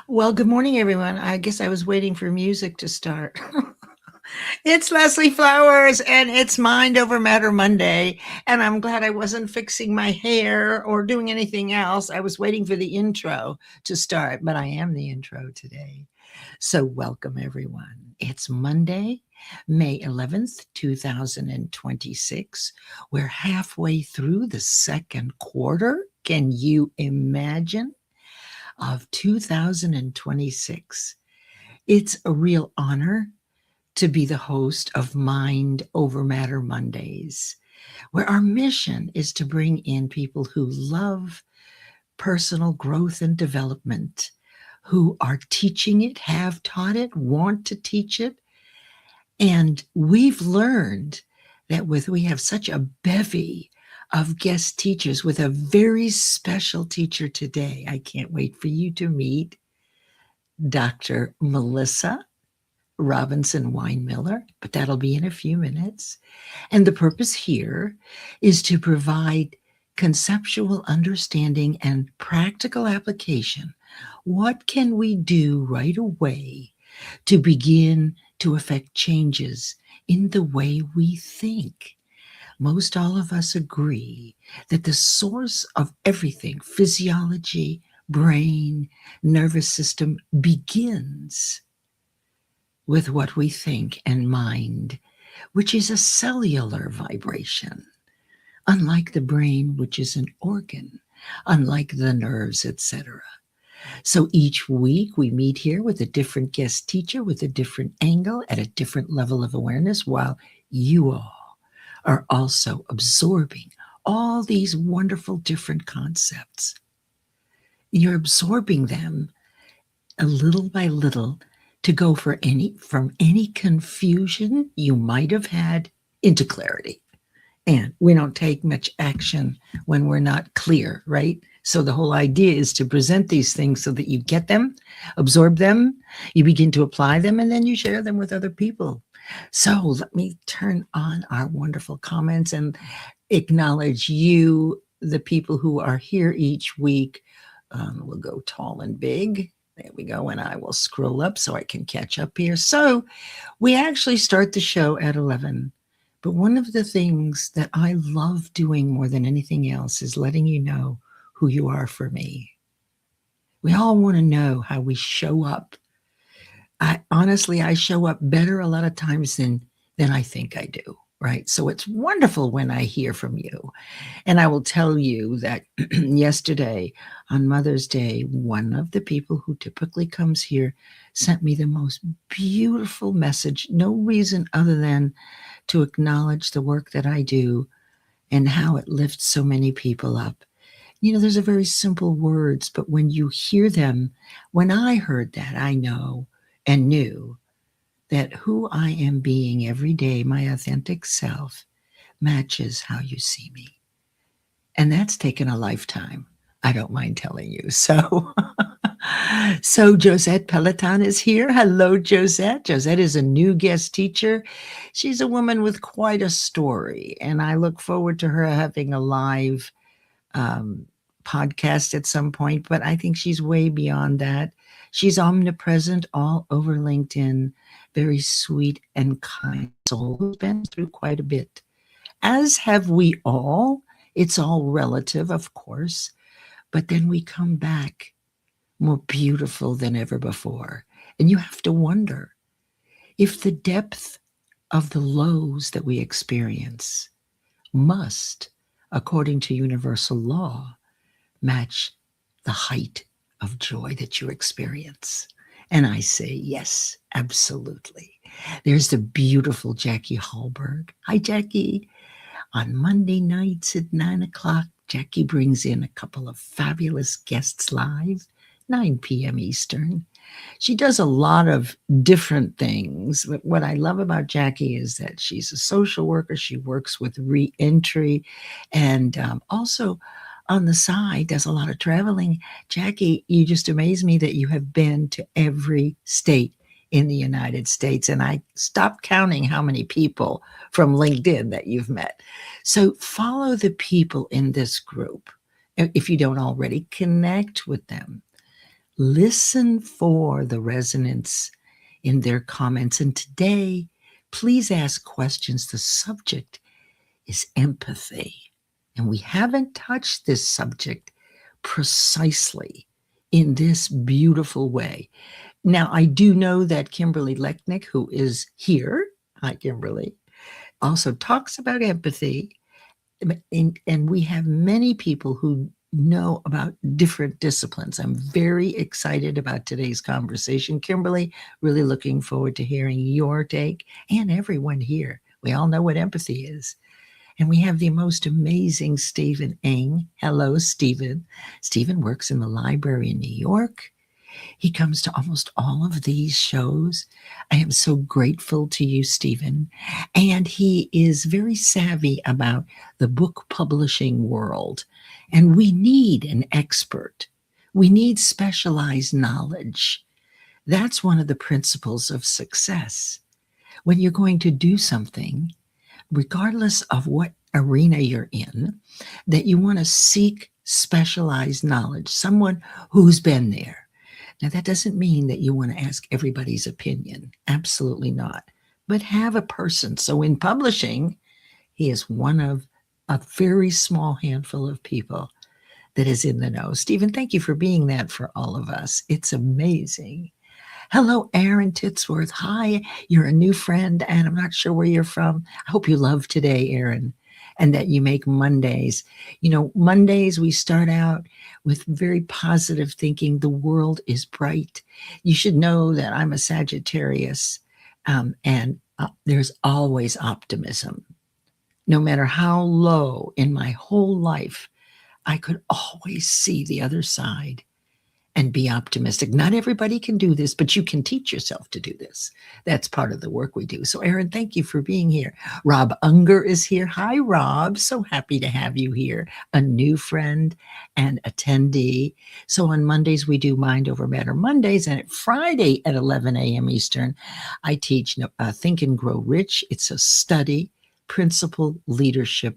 Well, good morning, everyone. I guess I was waiting for music to start. It's Leslie Flowers, and it's Mind Over Matter Monday. And I'm glad I wasn't fixing my hair or doing anything else. I was waiting for the intro to start, but I am the intro today. So, welcome, everyone. It's Monday, May 11th, 2026. We're halfway through the second quarter. Can you imagine? Of 2026. It's a real honor to be the host of Mind Over Matter Mondays, where our mission is to bring in people who love personal growth and development, who are teaching it, have taught it, want to teach it. And we've learned that we have such a bevy of guest teachers with a very special teacher today. I can't wait for you to meet Dr. Melissa Robinson-Winemiller, but that'll be in a few minutes. And the purpose here is to provide conceptual understanding and practical application. What can we do right away to begin to affect changes in the way we think? Most all of us agree that the source of everything, physiology, brain, nervous system, begins with what we think and mind, which is a cellular vibration, unlike the brain, which is an organ, unlike the nerves, etc. So each week we meet here with a different guest teacher with a different angle at a different level of awareness, while you all are also absorbing all these wonderful different concepts. You're absorbing them a little by little to go from any confusion you might have had into clarity. And we don't take much action when we're not clear, right? So the whole idea is to present these things so that you get them, absorb them, you begin to apply them, and then you share them with other people. So let me turn on our wonderful comments and acknowledge you, the people who are here each week. We'll go tall and big. There we go. And I will scroll up so I can catch up here. So we actually start the show at 11. But one of the things that I love doing more than anything else is letting you know who you are for me. We all want to know how we show up. I show up better a lot of times than I think I do, right? So it's wonderful when I hear from you. And I will tell you that yesterday on Mother's Day, one of the people who typically comes here sent me the most beautiful message. No reason other than to acknowledge the work that I do and how it lifts so many people up. There's a very simple words, but when you hear them, when I heard that, I know and knew that who I am being every day, my authentic self, matches how you see me. And that's taken a lifetime. I don't mind telling you. So Josette Peloton is here. Hello, Josette. Josette is a new guest teacher. She's a woman with quite a story, and I look forward to her having a live podcast at some point, but I think she's way beyond that. She's omnipresent all over LinkedIn, very sweet and kind soul who's been through quite a bit, as have we all. It's all relative, of course, but then we come back more beautiful than ever before. And you have to wonder if the depth of the lows that we experience must, according to universal law, match the height of joy that you experience. And I say, yes, absolutely. There's the beautiful Jackie Hallberg. Hi, Jackie. On Monday nights at 9 o'clock, Jackie brings in a couple of fabulous guests live, 9 p.m. Eastern. She does a lot of different things. But what I love about Jackie is that she's a social worker. She works with reentry and also on the side does a lot of traveling. Jackie, you just amaze me that you have been to every state in the United States. And I stopped counting how many people from LinkedIn that you've met. So follow the people in this group. If you don't already, connect with them. Listen for the resonance in their comments. And today, please ask questions. The subject is empathy. And we haven't touched this subject precisely in this beautiful way. Now, I do know that Kimberly Lechnick, who is here, hi, Kimberly, also talks about empathy. And we have many people who know about different disciplines. I'm very excited about today's conversation. Kimberly, really looking forward to hearing your take, and everyone here. We all know what empathy is. And we have the most amazing Stephen Eng. Hello, Stephen. Stephen works in the library in New York. He comes to almost all of these shows. I am so grateful to you, Stephen. And he is very savvy about the book publishing world. And we need an expert. We need specialized knowledge. That's one of the principles of success. When you're going to do something, regardless of what arena you're in, that you want to seek specialized knowledge, someone who's been there. Now, that doesn't mean that you want to ask everybody's opinion. Absolutely not. But have a person. So in publishing, he is one of a very small handful of people that is in the know. Stephen, thank you for being that for all of us. It's amazing. Hello, Aaron Titsworth. Hi, you're a new friend, and I'm not sure where you're from. I hope you love today, Aaron, and that you make Mondays. You know, Mondays, we start out with very positive thinking. The world is bright. You should know that I'm a Sagittarius, and there's always optimism. No matter how low in my whole life, I could always see the other side and be optimistic. Not everybody can do this, but you can teach yourself to do this. That's part of the work we do. So, Aaron, thank you for being here. Rob Unger is here. Hi, Rob. So happy to have you here. A new friend and attendee. So on Mondays, we do Mind Over Matter Mondays. And Friday at 11 a.m. Eastern, I teach Think and Grow Rich. It's a study, principle, leadership,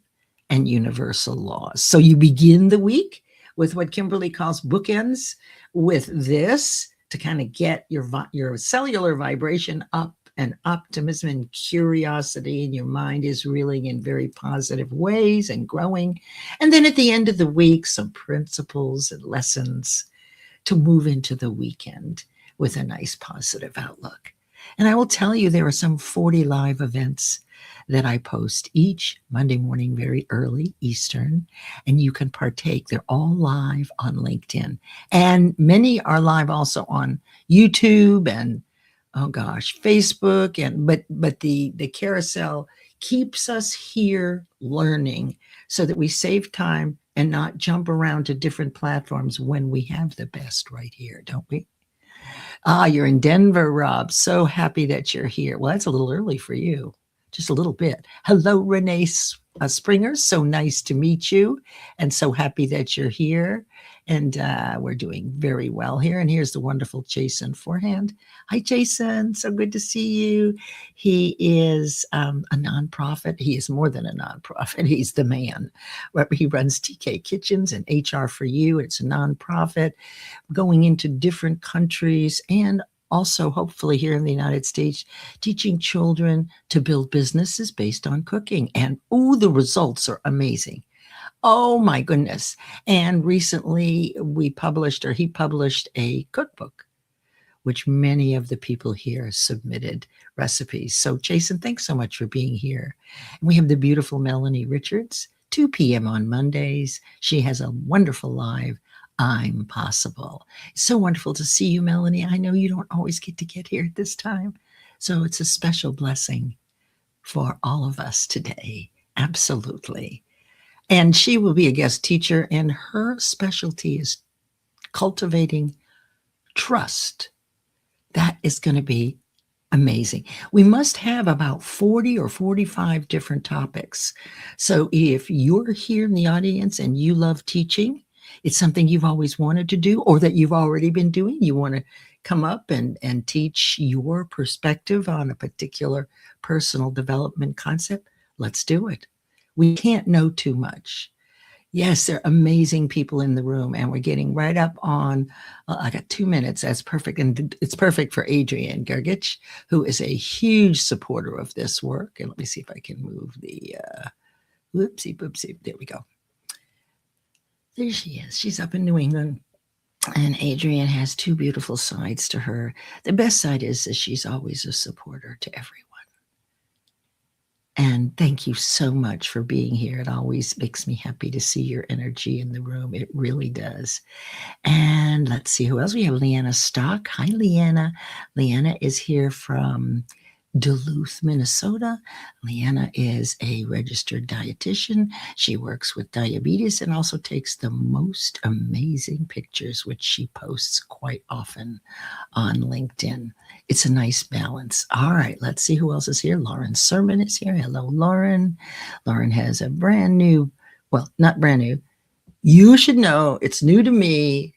and universal laws. So you begin the week with what Kimberly calls bookends, with this to kind of get your cellular vibration up, and optimism and curiosity, and your mind is reeling in very positive ways and growing. And then at the end of the week, some principles and lessons to move into the weekend with a nice positive outlook. And I will tell you, there are some 40 live events that I post each Monday morning, very early Eastern, and you can partake. They're all live on LinkedIn, and many are live also on YouTube and, oh gosh, Facebook. And but the carousel keeps us here learning so that we save time and not jump around to different platforms when we have the best right here, don't we? You're in Denver, Rob. So happy that you're here. Well, that's a little early for you. Just a little bit. Hello, Renee Springer. So nice to meet you, and so happy that you're here. And we're doing very well here. And here's the wonderful Jason Forehand. Hi, Jason. So good to see you. He is a nonprofit. He is more than a nonprofit. He's the man. He runs TK Kitchens and HR for You. It's a nonprofit going into different countries, and also hopefully here in the United States, teaching children to build businesses based on cooking. And the results are amazing. Oh my goodness. And recently he published a cookbook, which many of the people here submitted recipes. So Jason, thanks so much for being here. And we have the beautiful Melanie Richards, 2 p.m. on Mondays. She has a wonderful live I'm Possible. It's so wonderful to see you, Melanie. I know you don't always get to get here at this time, so it's a special blessing for all of us today. Absolutely. And she will be a guest teacher, and her specialty is cultivating trust. That is going to be amazing. We must have about 40 or 45 different topics. So if you're here in the audience and you love teaching, it's something you've always wanted to do or that you've already been doing, you want to come up and teach your perspective on a particular personal development concept, let's do it. We can't know too much. Yes, they're amazing people in the room, and we're getting right up on. I got 2 minutes. That's perfect, and it's perfect for Adrienne Gergich, who is a huge supporter of this work. And let me see if I can move the. Whoopsie, whoopsie. There we go. There she is. She's up in New England. And Adrienne has two beautiful sides to her. The best side is that she's always a supporter to everyone. And thank you so much for being here. It always makes me happy to see your energy in the room. It really does. And let's see who else. We have Leanna Stock. Hi, Leanna. Leanna is here from Duluth, Minnesota. Leanna is a registered dietitian. She works with diabetes and also takes the most amazing pictures, which she posts quite often on LinkedIn. It's a nice balance. All right, let's see who else is here. Lauren Sermon is here. Hello, Lauren. Lauren has a brand new, well, not brand new. You should know it's new to me.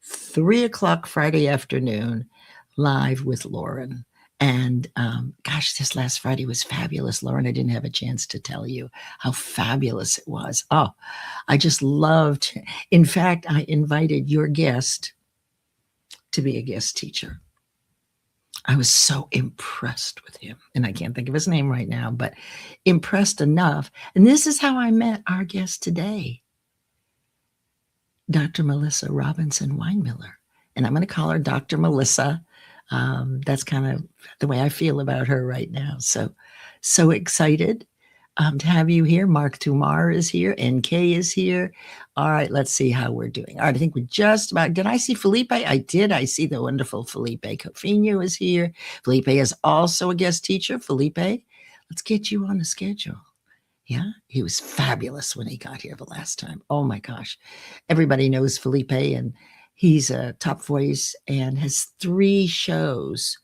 3:00 Friday afternoon, live with Lauren. And gosh, this last Friday was fabulous, Lauren. I didn't have a chance to tell you how fabulous it was. Oh, I just loved. In fact, I invited your guest to be a guest teacher. I was so impressed with him, and I can't think of his name right now, but impressed enough. And this is how I met our guest today, Dr. Melissa Robinson-Winemiller. And I'm going to call her Dr. Melissa. That's kind of the way I feel about her right now. So excited to have you here. Mark Tumar is here. NK is here. All right, let's see how we're doing. All right, I think we're just about, did I see Felipe? I did. I see the wonderful Felipe Cofino is here. Felipe is also a guest teacher. Felipe, let's get you on the schedule. Yeah, he was fabulous when he got here the last time. Oh my gosh. Everybody knows Felipe, and he's a top voice and has 3 shows.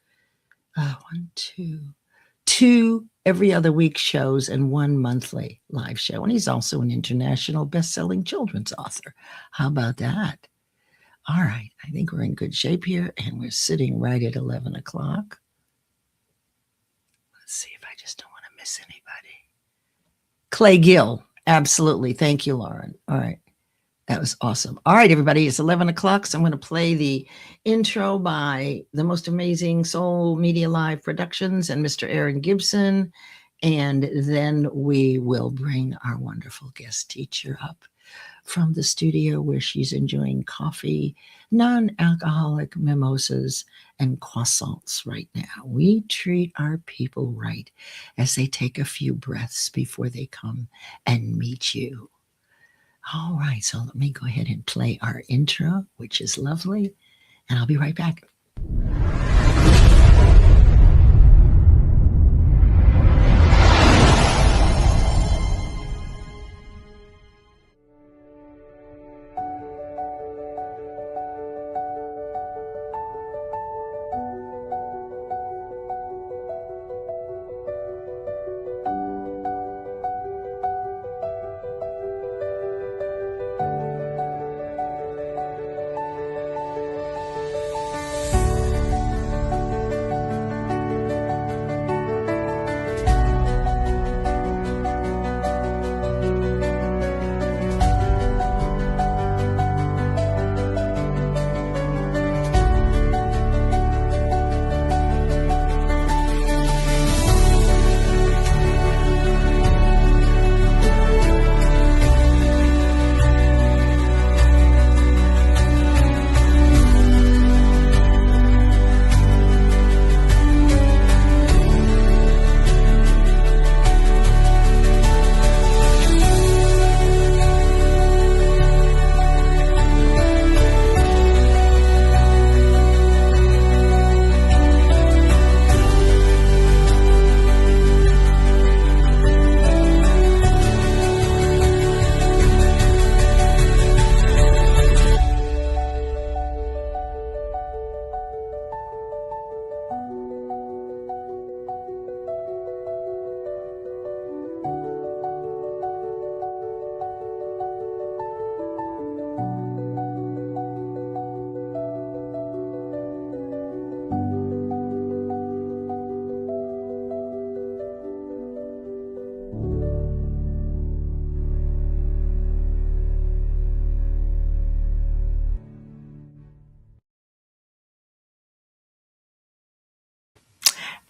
Two every other week shows and 1 monthly live show. And he's also an international best-selling children's author. How about that? All right, I think we're in good shape here, and we're sitting right at 11 o'clock. Let's see if I just don't want to miss anybody. Clay Gill. Absolutely. Thank you, Lauren. All right. That was awesome. All right, everybody. It's 11 o'clock. So I'm going to play the intro by the most amazing Soul Media Live Productions and Mr. Aaron Gibson. And then we will bring our wonderful guest teacher up from the studio where she's enjoying coffee, non-alcoholic mimosas, and croissants right now. We treat our people right as they take a few breaths before they come and meet you. All right, so let me go ahead and play our intro, which is lovely, and I'll be right back.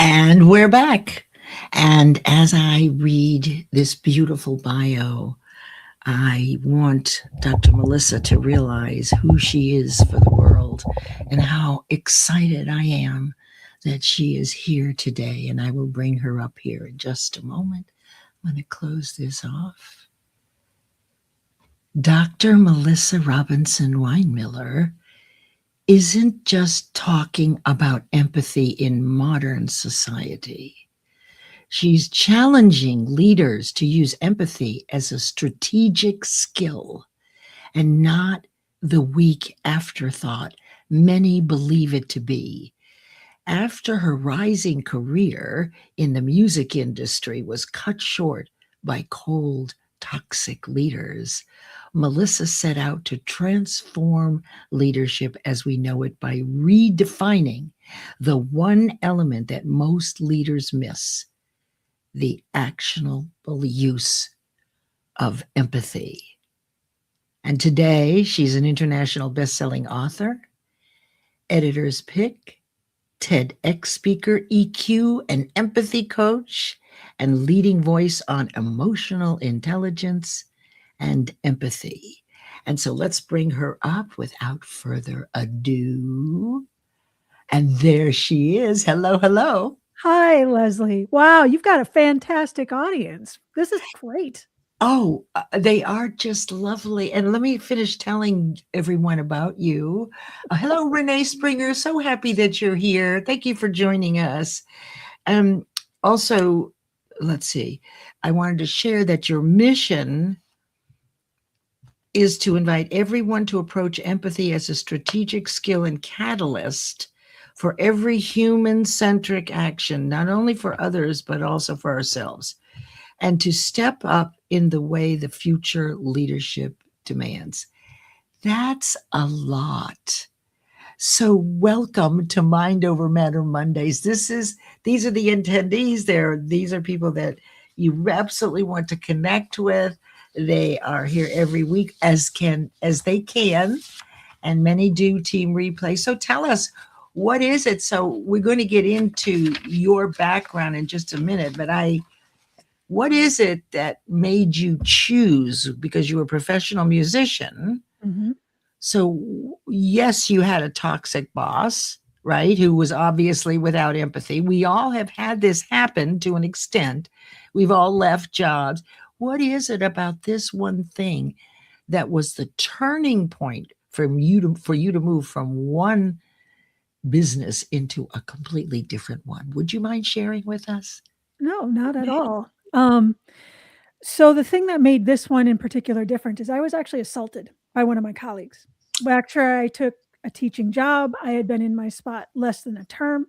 And we're back. And as I read this beautiful bio, I want Dr. Melissa to realize who she is for the world and how excited I am that she is here today. And I will bring her up here in just a moment. I'm going to close this off. Dr. Melissa Robinson-Winemiller isn't just talking about empathy in modern society. She's challenging leaders to use empathy as a strategic skill and not the weak afterthought many believe it to be. After her rising career in the music industry was cut short by cold, toxic leaders, Melissa set out to transform leadership as we know it by redefining the one element that most leaders miss: the actionable use of empathy. And today, she's an international best-selling author, editor's pick, TEDx speaker, EQ and empathy coach, and leading voice on emotional intelligence and empathy. And so let's bring her up without further ado. And there she is. Hello, hello. Hi, Leslie. Wow, you've got a fantastic audience. This is great. Oh, they are just lovely. And let me finish telling everyone about you. Hello, Renee Springer. So happy that you're here. Thank you for joining us. Um, Also, let's see. I wanted to share that your mission is to invite everyone to approach empathy as a strategic skill and catalyst for every human-centric action, not only for others, but also for ourselves, and to step up in the way the future leadership demands. That's a lot. So welcome to Mind Over Matter Mondays. These are the attendees there. These are people that you absolutely want to connect with. They are here every week as they can, and many do team replay. So tell us, what is it? So we're going to get into your background in just a minute, but what is it that made you choose, because you were a professional musician? Mm-hmm. So, yes, you had a toxic boss, right? Who was obviously without empathy. We all have had this happen to an extent. We've all left jobs. What is it about this one thing that was the turning point for you to move from one business into a completely different one? Would you mind sharing with us? No, not at all. So the thing that made this one in particular different is I was actually assaulted by one of my colleagues. After I took a teaching job, I had been in my spot less than a term.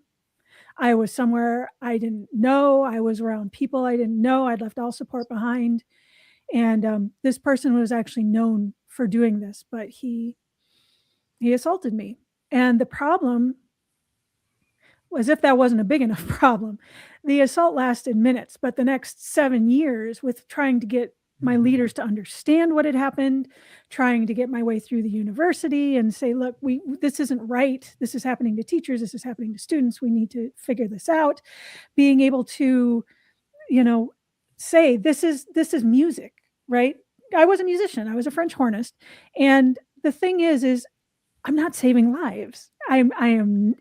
I was somewhere I didn't know. I was around people I didn't know. I'd left all support behind. And this person was actually known for doing this, but he assaulted me. And the problem, as if that wasn't a big enough problem, the assault lasted minutes, but the next 7 years with trying to get my leaders to understand what had happened, trying to get my way through the university and say, look, this isn't right. This is happening to teachers. This is happening to students. We need to figure this out. Being able to, say this is music, right? I was a musician. I was a French hornist. And the thing is I'm not saving lives.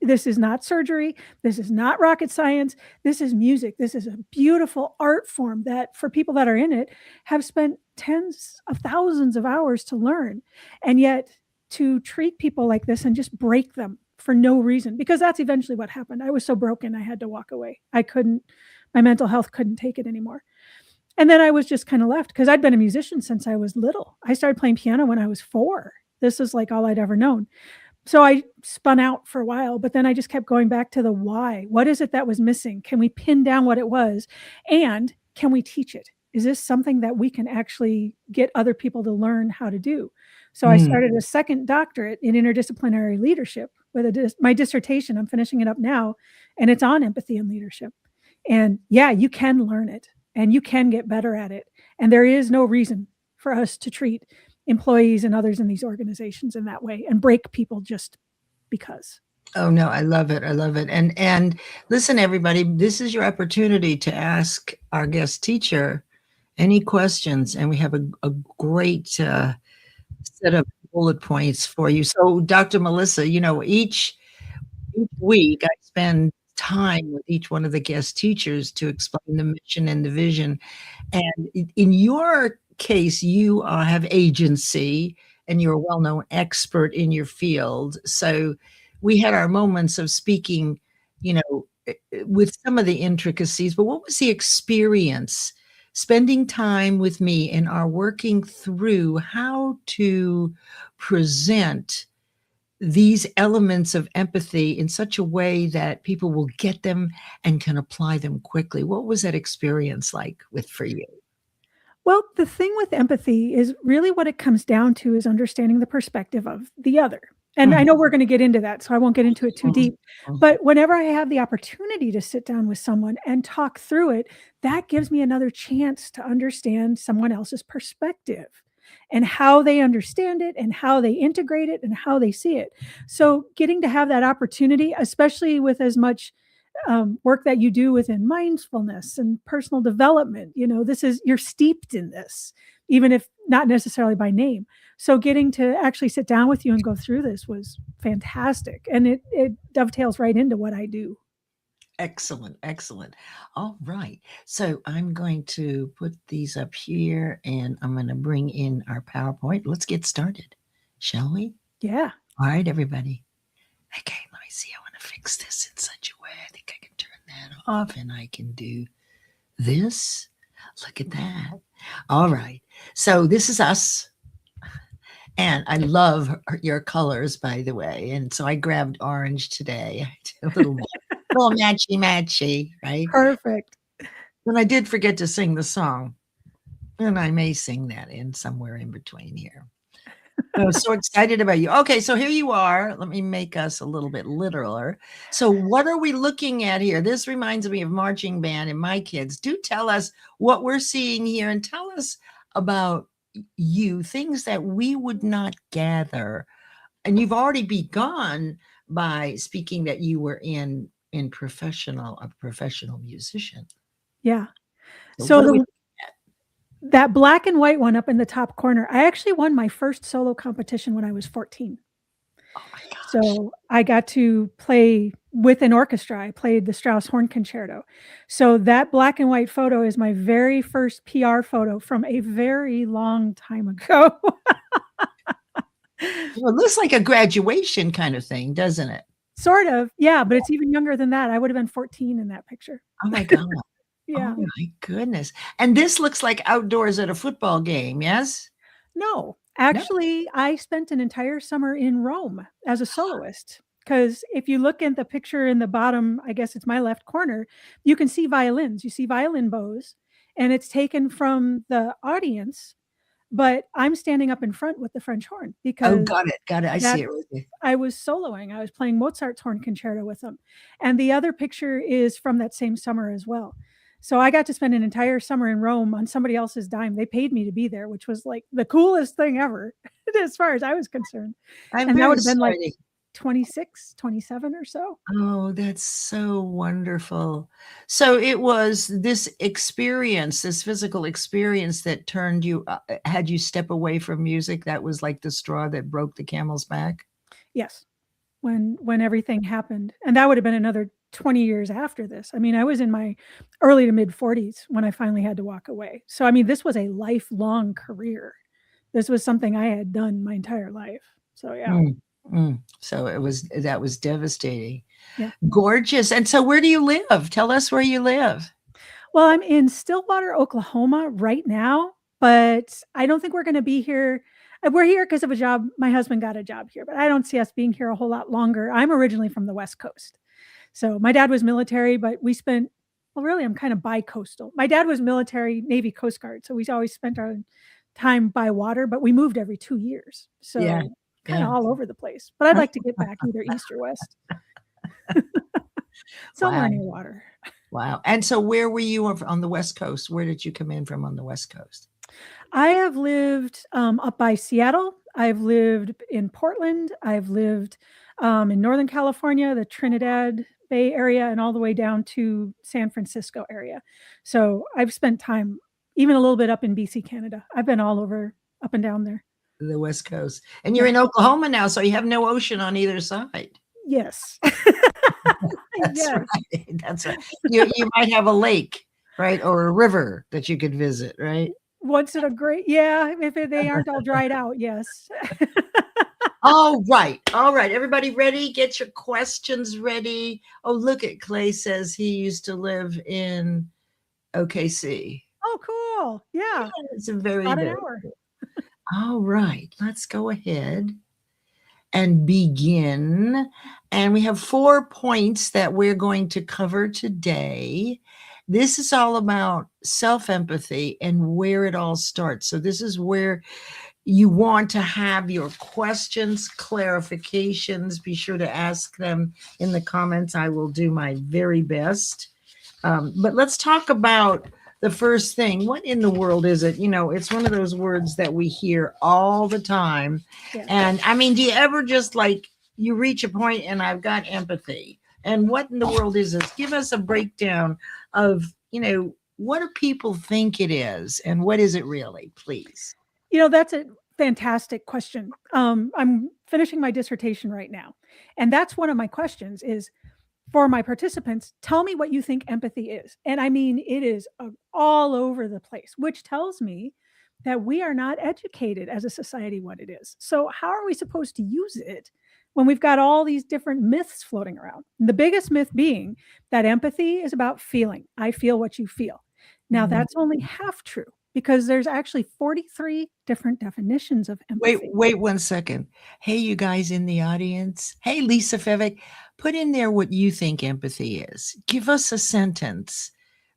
This is not surgery. This is not rocket science. This is music. This is a beautiful art form that for people that are in it have spent tens of thousands of hours to learn. And yet to treat people like this and just break them for no reason, because that's eventually what happened. I was so broken, I had to walk away. My mental health couldn't take it anymore. And then I was just kind of left because I'd been a musician since I was little. I started playing piano when I was 4. This is like all I'd ever known. So I spun out for a while, but then I just kept going back to the why. What is it that was missing? Can we pin down what it was? And can we teach it? Is this something that we can actually get other people to learn how to do? So I started a second doctorate in interdisciplinary leadership with my dissertation. I'm finishing it up now, and it's on empathy and leadership. And yeah, you can learn it and you can get better at it. And there is no reason for us to treat employees and others in these organizations in that way and break people just because. Oh no, I love it. I love it. And listen, everybody, this is your opportunity to ask our guest teacher any questions, and we have a great set of bullet points for you. So, Dr. Melissa, each week I spend time with each one of the guest teachers to explain the mission and the vision. And in your case, you have agency and you're a well known expert in your field. So we had our moments of speaking, with some of the intricacies, but what was the experience spending time with me and our working through how to present these elements of empathy in such a way that people will get them and can apply them quickly? What was that experience like for you? Well, the thing with empathy is really what it comes down to is understanding the perspective of the other. And I Mhm, know we're going to get into that, so I won't get into it too mhm, deep. mhm. But whenever I have the opportunity to sit down with someone and talk through it, that gives me another chance to understand someone else's perspective and how they understand it and how they integrate it and how they see it. So, getting to have that opportunity, especially with as much work that you do within mindfulness and personal development. This is, you're steeped in this, even if not necessarily by name. So getting to actually sit down with you and go through this was fantastic. And it dovetails right into what I do. Excellent, excellent. All right. So I'm going to put these up here and I'm going to bring in our PowerPoint. Let's get started, shall we? Yeah. All right, everybody. Okay, let me see. I want to fix this in such a way. I think I can turn that off and I can do this. Look at that. All right. So this is us. And I love your colors, by the way. And so I grabbed orange today. A little matchy matchy, right? Perfect. And I did forget to sing the song, and I may sing that in somewhere in between here. I was so excited about you. Okay, so here you are. Let me make us a little bit literaler. So, what are we looking at here? This reminds me of marching band and my kids. Do tell us what we're seeing here and tell us about you, things that we would not gather. And you've already begun by speaking that you were in a professional musician. Yeah. So, So what are we the looking at? that black and white one up in the top corner, I actually won my first solo competition when I was 14. Oh my gosh. So I got to play with an orchestra. I played the Strauss Horn Concerto. So that black and white photo is my very first PR photo from a very long time ago. Well, it looks like a graduation kind of thing, doesn't it? Sort of, yeah, but it's even younger than that. I would have been 14 in that picture. Oh my god. Yeah. Oh my goodness. And this looks like outdoors at a football game, yes? No, No? actually, I spent an entire summer in Rome as a soloist. Because if you look at the picture in the bottom, I guess it's my left corner, you can see violins. You see violin bows, and it's taken from the audience, but I'm standing up in front with the French horn Oh, because got it, got it. I see that's it right there. I was soloing. I was playing Mozart's horn concerto with them. And the other picture is from that same summer as well. So I got to spend an entire summer in Rome on somebody else's dime. They paid me to be there, which was like the coolest thing ever as far as I was concerned. I'm And that very would have been like sorry. 26, 27 or so. Oh, that's so wonderful. So it was this experience, this physical experience that turned you had you step away from music, that was like the straw that broke the camel's back? Yes. When everything happened. And that would have been another 20 years after this. I mean, I was in my early to mid 40s when I finally had to walk away. So I mean, this was a lifelong career. This was something I had done my entire life. So yeah. Mm, So that was devastating. Yeah. Gorgeous. And so where do you live? Tell us where you live. Well, I'm in Stillwater, Oklahoma right now, but I don't think we're going to be here. We're here because of a job. My husband got a job here, but I don't see us being here a whole lot longer. I'm originally from the West Coast. So my dad was military, but we spent, well, really, I'm kind of bi-coastal. My dad was military, Navy, Coast Guard. So we always spent our time by water, but we moved every 2 years. Yeah. So kind of Yeah. all over the place. But I'd like to get back either east or west, somewhere Wow. near water. Wow. And so where were you on the West Coast? Where did you come in from on the West Coast? I have lived up by Seattle. I've lived in Portland. I've lived in Northern California, the Trinidad Bay area, and all the way down to San Francisco area. So I've spent time even a little bit up in BC, Canada. I've been all over, up and down there. The West Coast. And you're in Oklahoma now, so you have no ocean on either side. Yes. That's Yes. right. That's right. You might have a lake, right? Or a river that you could visit, right? Once in a great, if they aren't all dried out, yes. All right. All right. Everybody ready? Get your questions ready. Oh, look at Clay says he used to live in OKC. Oh, cool. Yeah. It's a very, About an very hour. cool. All right. Let's go ahead and begin. And we have 4 points that we're going to cover today. This is all about self-empathy and where it all starts. So this is where you want to have your questions, clarifications. Be sure to ask them in the comments. I will do my very best. But let's talk about the first thing. What in the world is it? It's one of those words that we hear all the time. Yeah. And I mean, do you ever just you reach a point and I've got empathy? And what in the world is this? Give us a breakdown of, what do people think it is and what is it really, please? That's a fantastic question. I'm finishing my dissertation right now. And that's one of my questions is, for my participants, tell me what you think empathy is. And I mean, it is all over the place, which tells me that we are not educated as a society what it is. So how are we supposed to use it when we've got all these different myths floating around? And the biggest myth being that empathy is about feeling. I feel what you feel. Now, that's only half true, because there's actually 43 different definitions of empathy. Wait 1 second. Hey, you guys in the audience. Hey, Lisa Fevick, put in there what you think empathy is. Give us a sentence,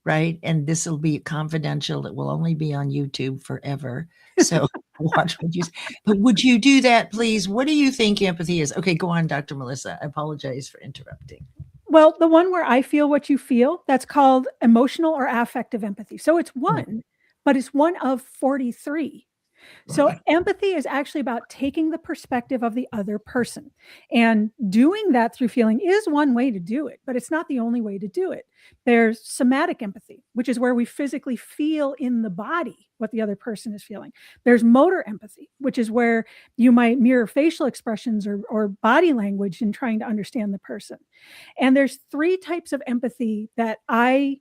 right? And this will be confidential. It will only be on YouTube forever. So watch what you say. But would you do that, please? What do you think empathy is? Okay, go on, Dr. Melissa. I apologize for interrupting. Well, the one where I feel what you feel, that's called emotional or affective empathy. So it's one, but it's one of 43. So empathy is actually about taking the perspective of the other person, and doing that through feeling is one way to do it, but it's not the only way to do it. There's somatic empathy, which is where we physically feel in the body what the other person is feeling. There's motor empathy, which is where you might mirror facial expressions or body language in trying to understand the person. And there's 3 types of empathy that I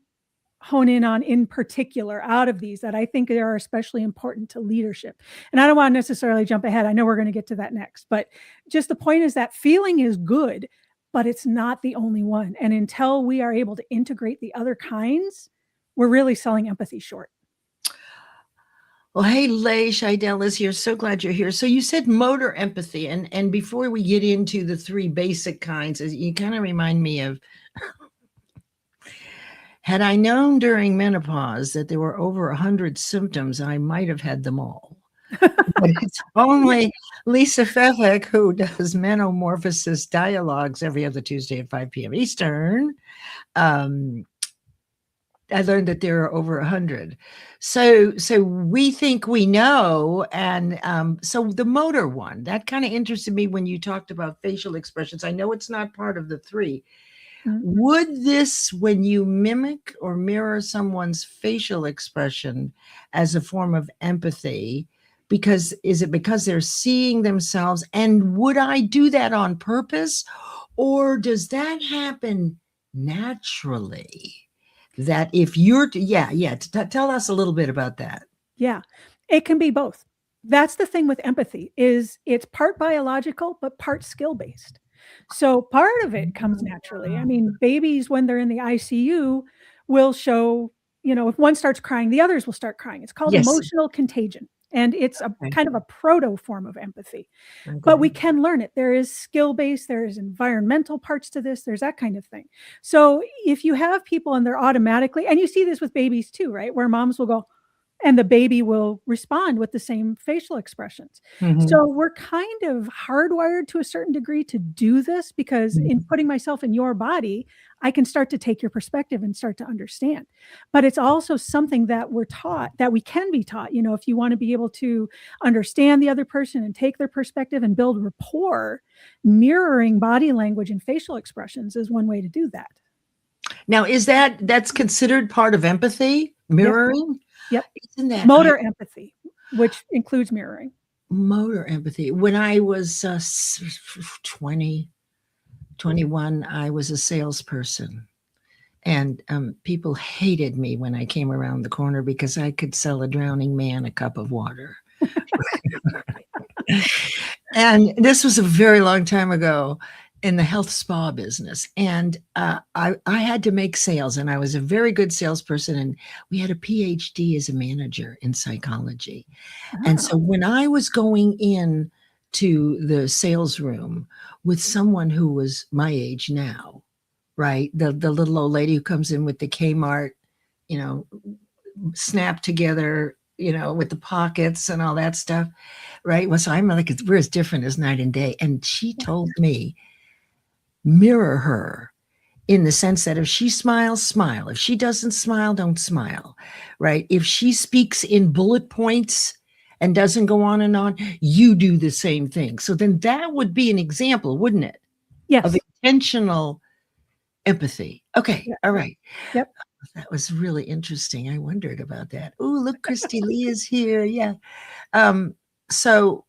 hone in on in particular out of these that I think are especially important to leadership. And I don't want to necessarily jump ahead. I know we're going to get to that next, but just the point is that feeling is good, but it's not the only one. And until we are able to integrate the other kinds, we're really selling empathy short. Well, hey, Leigh Scheidel is here. So glad you're here. So you said motor empathy. And before we get into the 3 basic kinds, you kind of remind me of, had I known during menopause that there were over 100 symptoms, I might have had them all. But it's only Lisa Fevick, who does Metamorphosis Dialogues every other Tuesday at 5 p.m. Eastern. I learned that there are over 100. So we think we know. And so the motor one, that kind of interested me when you talked about facial expressions. I know it's not part of the 3. Would this, when you mimic or mirror someone's facial expression as a form of empathy, is it because they're seeing themselves? And would I do that on purpose? Or does that happen naturally? That if you're, tell us a little bit about that. Yeah, it can be both. That's the thing with empathy, is it's part biological, but part skill-based. So part of it comes naturally. I mean, babies, when they're in the ICU, will show, if one starts crying, the others will start crying. It's called emotional contagion. And it's a kind of a proto form of empathy. But we can learn it. There is skill-based, there is environmental parts to this, there's that kind of thing. So if you have people and they're automatically, and you see this with babies too, right? Where moms will go, and the baby will respond with the same facial expressions. Mhm. So we're kind of hardwired to a certain degree to do this, because in putting myself in your body, I can start to take your perspective and start to understand. But it's also something that we're taught, that we can be taught. If you want to be able to understand the other person and take their perspective and build rapport, mirroring body language and facial expressions is one way to do that. Now, that's considered part of empathy, mirroring? Yep. Isn't that Motor empathy, which includes mirroring. motor empathy? When I was 20, 21, I was a salesperson. And people hated me when I came around the corner because I could sell a drowning man a cup of water. And this was a very long time ago in the health spa business. And I had to make sales, and I was a very good salesperson. And we had a PhD as a manager in psychology. And so when I was going in to the sales room with someone who was my age now, right? The little old lady who comes in with the Kmart, snapped together, with the pockets and all that stuff, right? Well, so I'm like, we're as different as night and day. And she told me, mirror her in the sense that if she smiles, smile. If she doesn't smile, don't smile, right? If she speaks in bullet points and doesn't go on and on, you do the same thing. So then that would be an example, wouldn't it? Yes. Of intentional empathy. Okay. Yeah. All right. Yep. That was really interesting. I wondered about that. Oh, look, Christy Lee is here. Yeah. So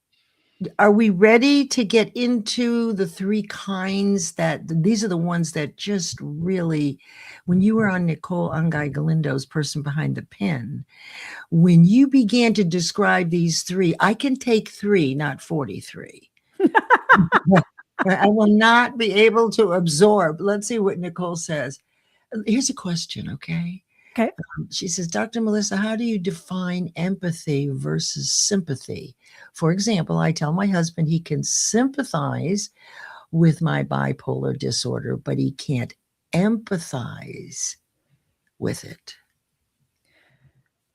are we ready to get into the three kinds these are the ones that just really, when you were on Nicole Angai Galindo's Person Behind the Pen, when you began to describe these three, I can take 3, not 43. I will not be able to absorb. Let's see what Nicole says. Here's a question, okay? Okay. She says, Dr. Melissa, how do you define empathy versus sympathy? For example, I tell my husband he can sympathize with my bipolar disorder, but he can't empathize with it.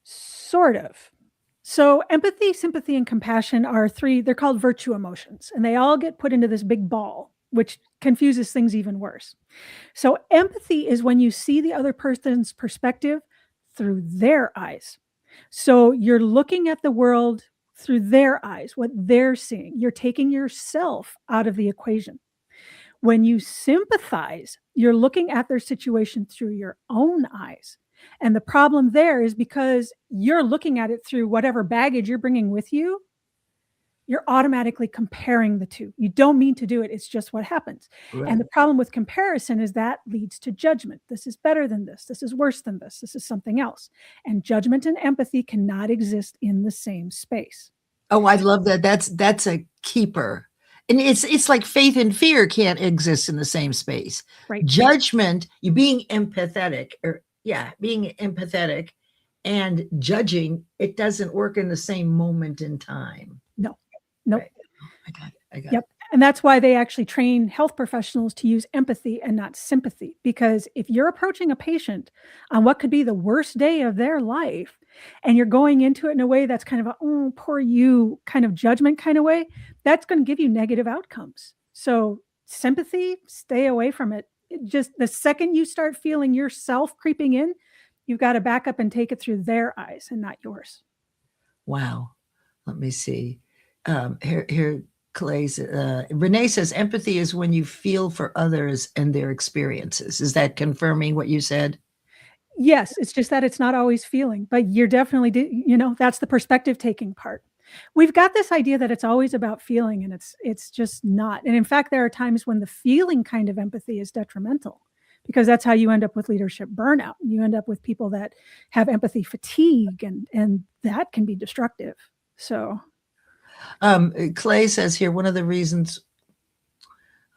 Sort of. So empathy, sympathy, and compassion are 3, they're called virtue emotions, and they all get put into this big ball, which confuses things even worse. So empathy is when you see the other person's perspective through their eyes. So you're looking at the world through their eyes, what they're seeing. You're taking yourself out of the equation. When you sympathize, you're looking at their situation through your own eyes. And the problem there is because you're looking at it through whatever baggage you're bringing with you, you're automatically comparing the two. You don't mean to do it. It's just what happens. Right. And the problem with comparison is that leads to judgment. This is better than this. This is worse than this. This is something else. And judgment and empathy cannot exist in the same space. Oh, I love that. That's a keeper. And it's like faith and fear can't exist in the same space. Right. Judgment, you being empathetic, and judging, it doesn't work in the same moment in time. No. Nope. Right. I got Yep. And that's why they actually train health professionals to use empathy and not sympathy. Because if you're approaching a patient on what could be the worst day of their life, and you're going into it in a way that's kind of a, oh, poor you kind of judgment kind of way, that's going to give you negative outcomes. So sympathy, stay away from it. Just the second you start feeling yourself creeping in, you've got to back up and take it through their eyes and not yours. Wow. Let me see. Here Clay's Renee says empathy is when you feel for others and their experiences. Is that confirming what you said? Yes, it's just that it's not always feeling, but you're definitely, that's the perspective taking part. We've got this idea that it's always about feeling, and it's just not. And in fact, there are times when the feeling kind of empathy is detrimental, because that's how you end up with leadership burnout. You end up with people that have empathy fatigue, and that can be destructive. So Clay says here, one of the reasons,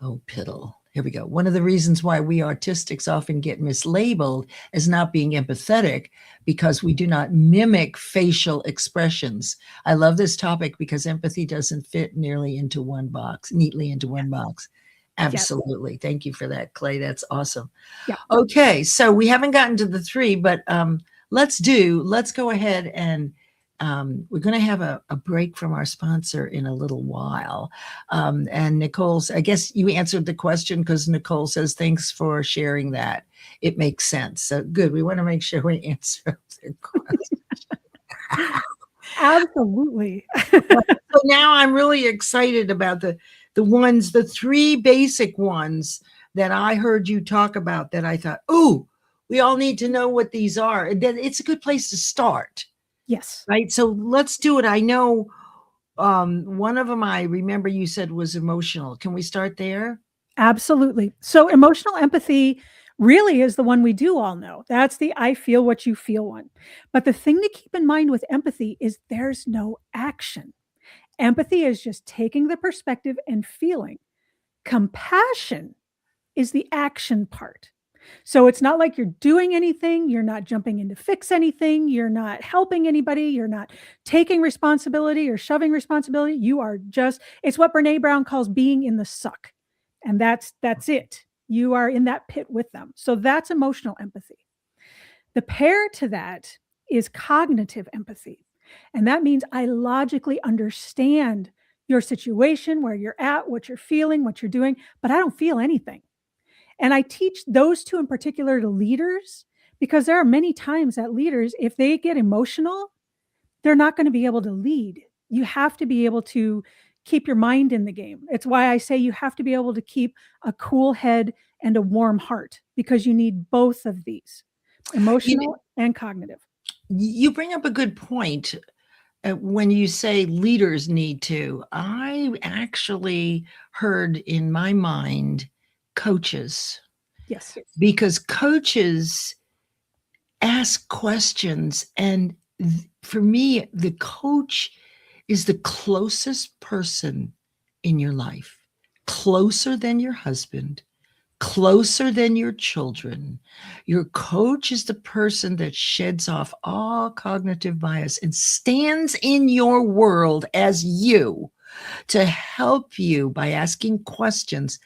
here we go. One of the reasons why we autistics often get mislabeled as not being empathetic because we do not mimic facial expressions. I love this topic because empathy doesn't fit neatly into one box. Absolutely. Yes. Thank you for that, Clay. That's awesome. Yeah. Okay. So we haven't gotten to the 3, but let's go ahead and we're going to have a break from our sponsor in a little while. And Nicole's, I guess you answered the question because Nicole says, thanks for sharing that. It makes sense. So good. We want to make sure we answer the question. Absolutely. So now I'm really excited about the three basic ones that I heard you talk about that I thought, oh, we all need to know what these are. And then it's a good place to start. Yes. Right. So let's do it. I know one of them I remember you said was emotional. Can we start there? Absolutely. So emotional empathy really is the one we do all know. That's the I feel what you feel one. But the thing to keep in mind with empathy is there's no action. Empathy is just taking the perspective and feeling. Compassion is the action part. So it's not like you're doing anything, you're not jumping in to fix anything, you're not helping anybody, you're not taking responsibility or shoving responsibility. You are just, it's what Brené Brown calls being in the suck. And that's it. You are in that pit with them. So that's emotional empathy. The pair to that is cognitive empathy. And that means I logically understand your situation, where you're at, what you're feeling, what you're doing, but I don't feel anything. And I teach those two in particular to leaders because there are many times that leaders, if they get emotional, they're not going to be able to lead. You have to be able to keep your mind in the game. It's why I say you have to be able to keep a cool head and a warm heart because you need both of these, emotional and cognitive. You bring up a good point when you say leaders need to. I actually heard in my mind coaches. Yes. Because coaches ask questions. And for me, the coach is the closest person in your life, closer than your husband, closer than your children. Your coach is the person that sheds off all cognitive bias and stands in your world as you to help you by asking questions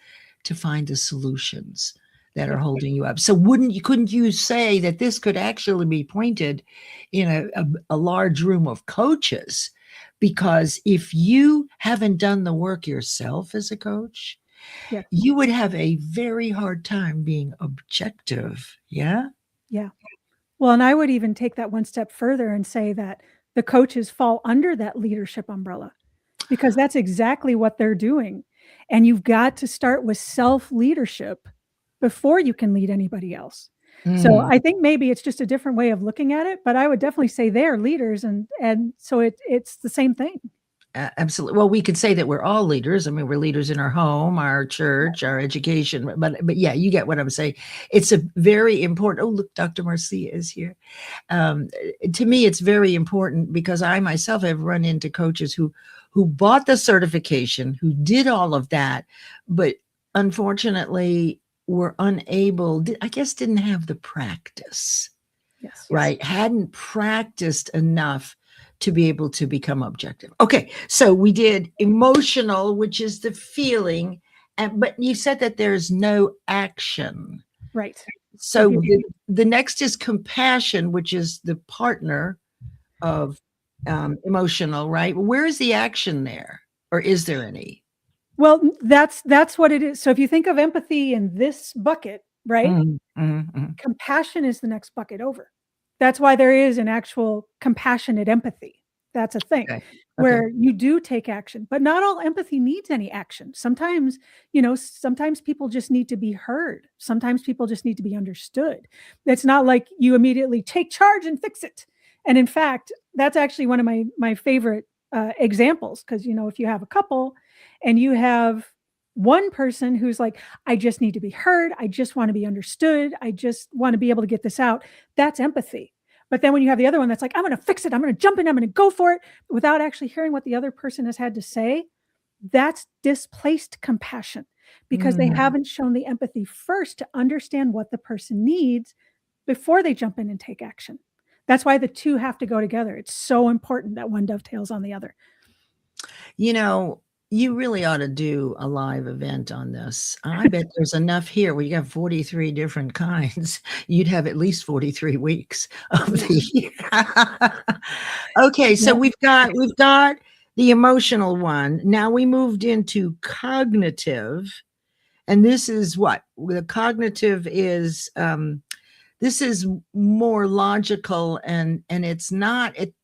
to find the solutions that are holding you up. So couldn't you say that this could actually be pointed in a large room of coaches? Because if you haven't done the work yourself as a coach, Yeah. you would have a very hard time being objective. Yeah. Yeah. Well, and I would even take that one step further and say that the coaches fall under that leadership umbrella because that's exactly what they're doing. And you've got to start with self-leadership before you can lead anybody else. So I think maybe it's just a different way of looking at it, but I would definitely say they're leaders and so it's the same thing. Absolutely. Well, we could say that we're all leaders. I mean, we're leaders in our home, our church, our education. But yeah, you get what I'm saying. It's a very important. Oh, look, Dr. Marcia is here. To me, it's very important because I myself have run into coaches who bought the certification, who did all of that, but unfortunately were unable. I guess didn't have the practice. Yes. Right? Hadn't practiced enough to be able to become objective. Okay, so we did emotional, which is the feeling, but you said that there's no action. Right. So the next is compassion, which is the partner of emotional, right? Where is the action there, or is there any? Well, that's what it is. So if you think of empathy in this bucket, right? Compassion is the next bucket over. That's why there is an actual compassionate empathy. That's a thing where you do take action, but not all empathy needs any action. Sometimes, sometimes people just need to be heard. Sometimes people just need to be understood. It's not like you immediately take charge and fix it. And in fact, that's actually one of my favorite examples because, if you have a couple and you have one person who's like, I just need to be heard. I just want to be understood. I just want to be able to get this out. That's empathy. But then when you have the other one that's like, I'm going to fix it. I'm going to jump in. I'm going to go for it without actually hearing what the other person has had to say. That's displaced compassion because they haven't shown the empathy first to understand what the person needs before they jump in and take action. That's why the two have to go together. It's so important that one dovetails on the other. You really ought to do a live event on this. I bet there's enough here where you have 43 different kinds. You'd have at least 43 weeks of the year. Okay, so Yeah. we've got the emotional one. Now we moved into cognitive, and this is what? The cognitive is this is more logical, and it's not it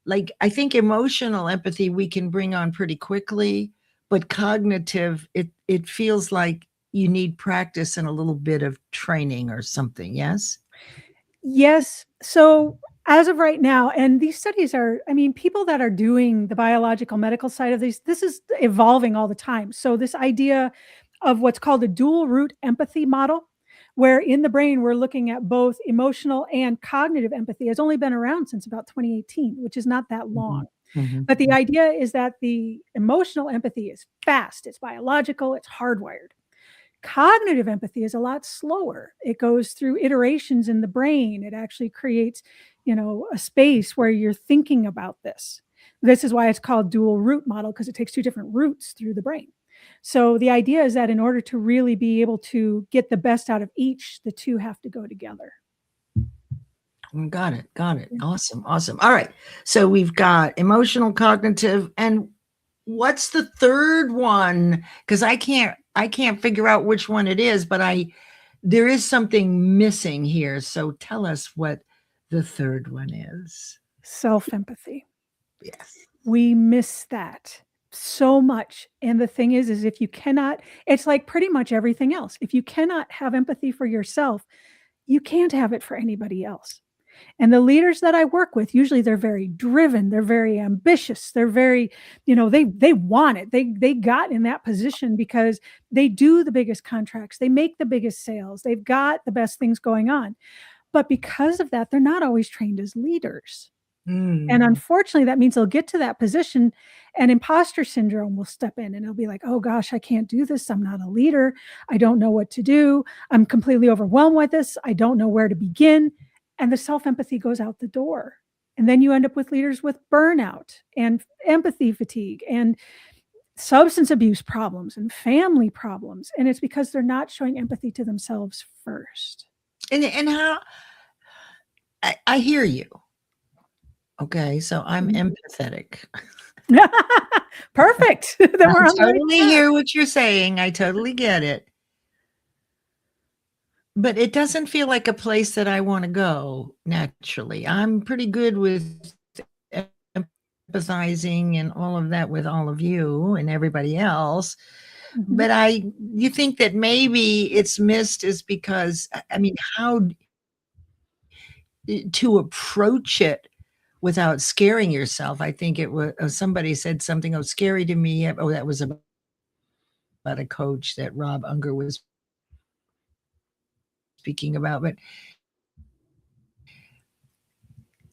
like I think emotional empathy we can bring on pretty quickly, but cognitive it feels like you need practice and a little bit of training or something. Yes. Yes. So as of right now, and these studies are, I mean, people that are doing the biological medical side of these, this is evolving all the time. So this idea of what's called a dual root empathy model, where in the brain we're looking at both emotional and cognitive empathy, has only been around since about 2018, which is not that Mhm, long. mhm. But the idea is that the emotional empathy is fast, it's biological, it's hardwired. Cognitive empathy is a lot slower. It goes through iterations in the brain. It actually creates, a space where you're thinking about this. This is why it's called dual root model, because it takes two different roots through the brain. So the idea is that in order to really be able to get the best out of each, the two have to go together. Got it. Got it. Yeah. Awesome. Awesome. All right. So we've got emotional, cognitive, and what's the third one? Because I can't figure out which one it is, but there is something missing here. So tell us what the third one is. Self-empathy. Yes. We miss that so much. And the thing is if you cannot, it's like pretty much everything else. If you cannot have empathy for yourself, you can't have it for anybody else. And the leaders that I work with, usually they're very driven, they're very ambitious, they're very, they want it. They got in that position because they do the biggest contracts, they make the biggest sales, they've got the best things going on. But because of that, they're not always trained as leaders. And Mm. unfortunately, that means they'll get to that position and imposter syndrome will step in and they'll be like, oh gosh, I can't do this. I'm not a leader. I don't know what to do. I'm completely overwhelmed with this. I don't know where to begin. And the self-empathy goes out the door. And then you end up with leaders with burnout and empathy fatigue and substance abuse problems and family problems. And it's because they're not showing empathy to themselves first. And how I hear you. Okay, so I'm empathetic. Perfect. Then I we're on the right totally track. hear what you're saying. I totally get it. But it doesn't feel like a place that I want to go naturally. I'm pretty good with empathizing and all of that with all of you and everybody else. Mhm. But you think that maybe it's missed is because, I mean, how to approach it without scaring yourself. I think it was somebody said something, oh, scary to me. Oh, that was about a coach that Rob Unger was speaking about. But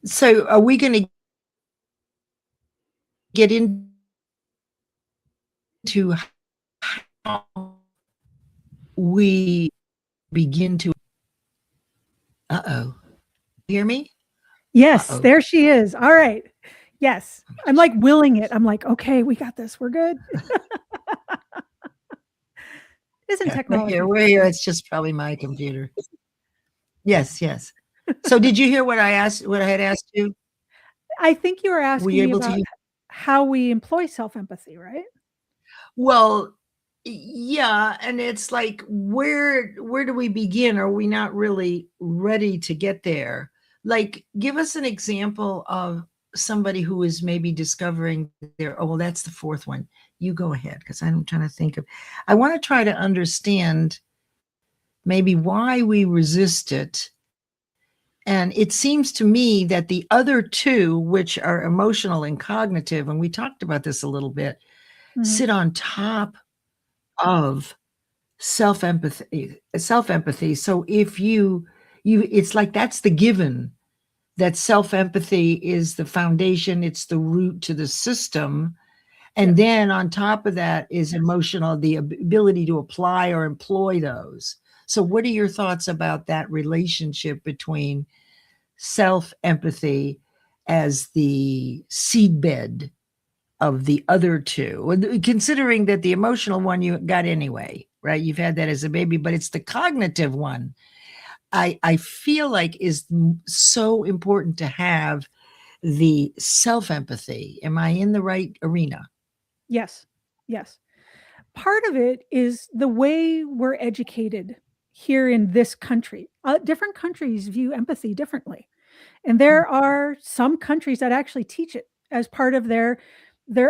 so are we going to get into how we begin to, uh-oh, hear me? Yes, Uh-oh. there she is. All right. Yes. I'm like willing it. I'm like, okay, we got this. We're good. Isn't Yeah, we're here. technology We're here. It's just probably my computer. Yes, yes. So did you hear what I had asked you? I think you were Were asking you me able to about hear? how we employ self-empathy, right? Well, yeah, and it's like where do we begin? Are we not really ready to get there? Like, give us an example of somebody who is maybe discovering their, oh, well, that's the fourth one. You go ahead, because I'm trying to think of, I want to try to understand maybe why we resist it. And it seems to me that the other two, which are emotional and cognitive, and we talked about this a little bit, Mhm. sit on top of self-empathy. So if you it's like that's the given, that self-empathy is the foundation, it's the root to the system. And Yes. then on top of that is emotional, the ability to apply or employ those. So what are your thoughts about that relationship between self-empathy as the seedbed of the other two, considering that the emotional one you got anyway, right? You've had that as a baby, but it's the cognitive one I feel like is so important to have the self-empathy. Am I in the right arena? Yes. Yes. Part of it is the way we're educated here in this country. Different countries view empathy differently. And there are some countries that actually teach it as part of their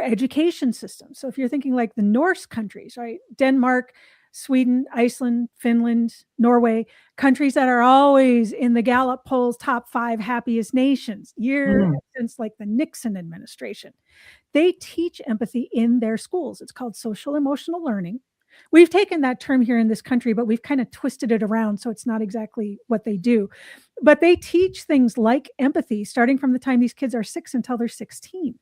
education system. So if you're thinking like the Norse countries, right? Denmark, Sweden, Iceland, Finland, Norway, countries that are always in the Gallup polls top 5 happiest nations, since like the Nixon administration. They teach empathy in their schools. It's called social emotional learning. We've taken that term here in this country, but we've kind of twisted it around, so it's not exactly what they do. But they teach things like empathy starting from the time these kids are 6 until they're 16.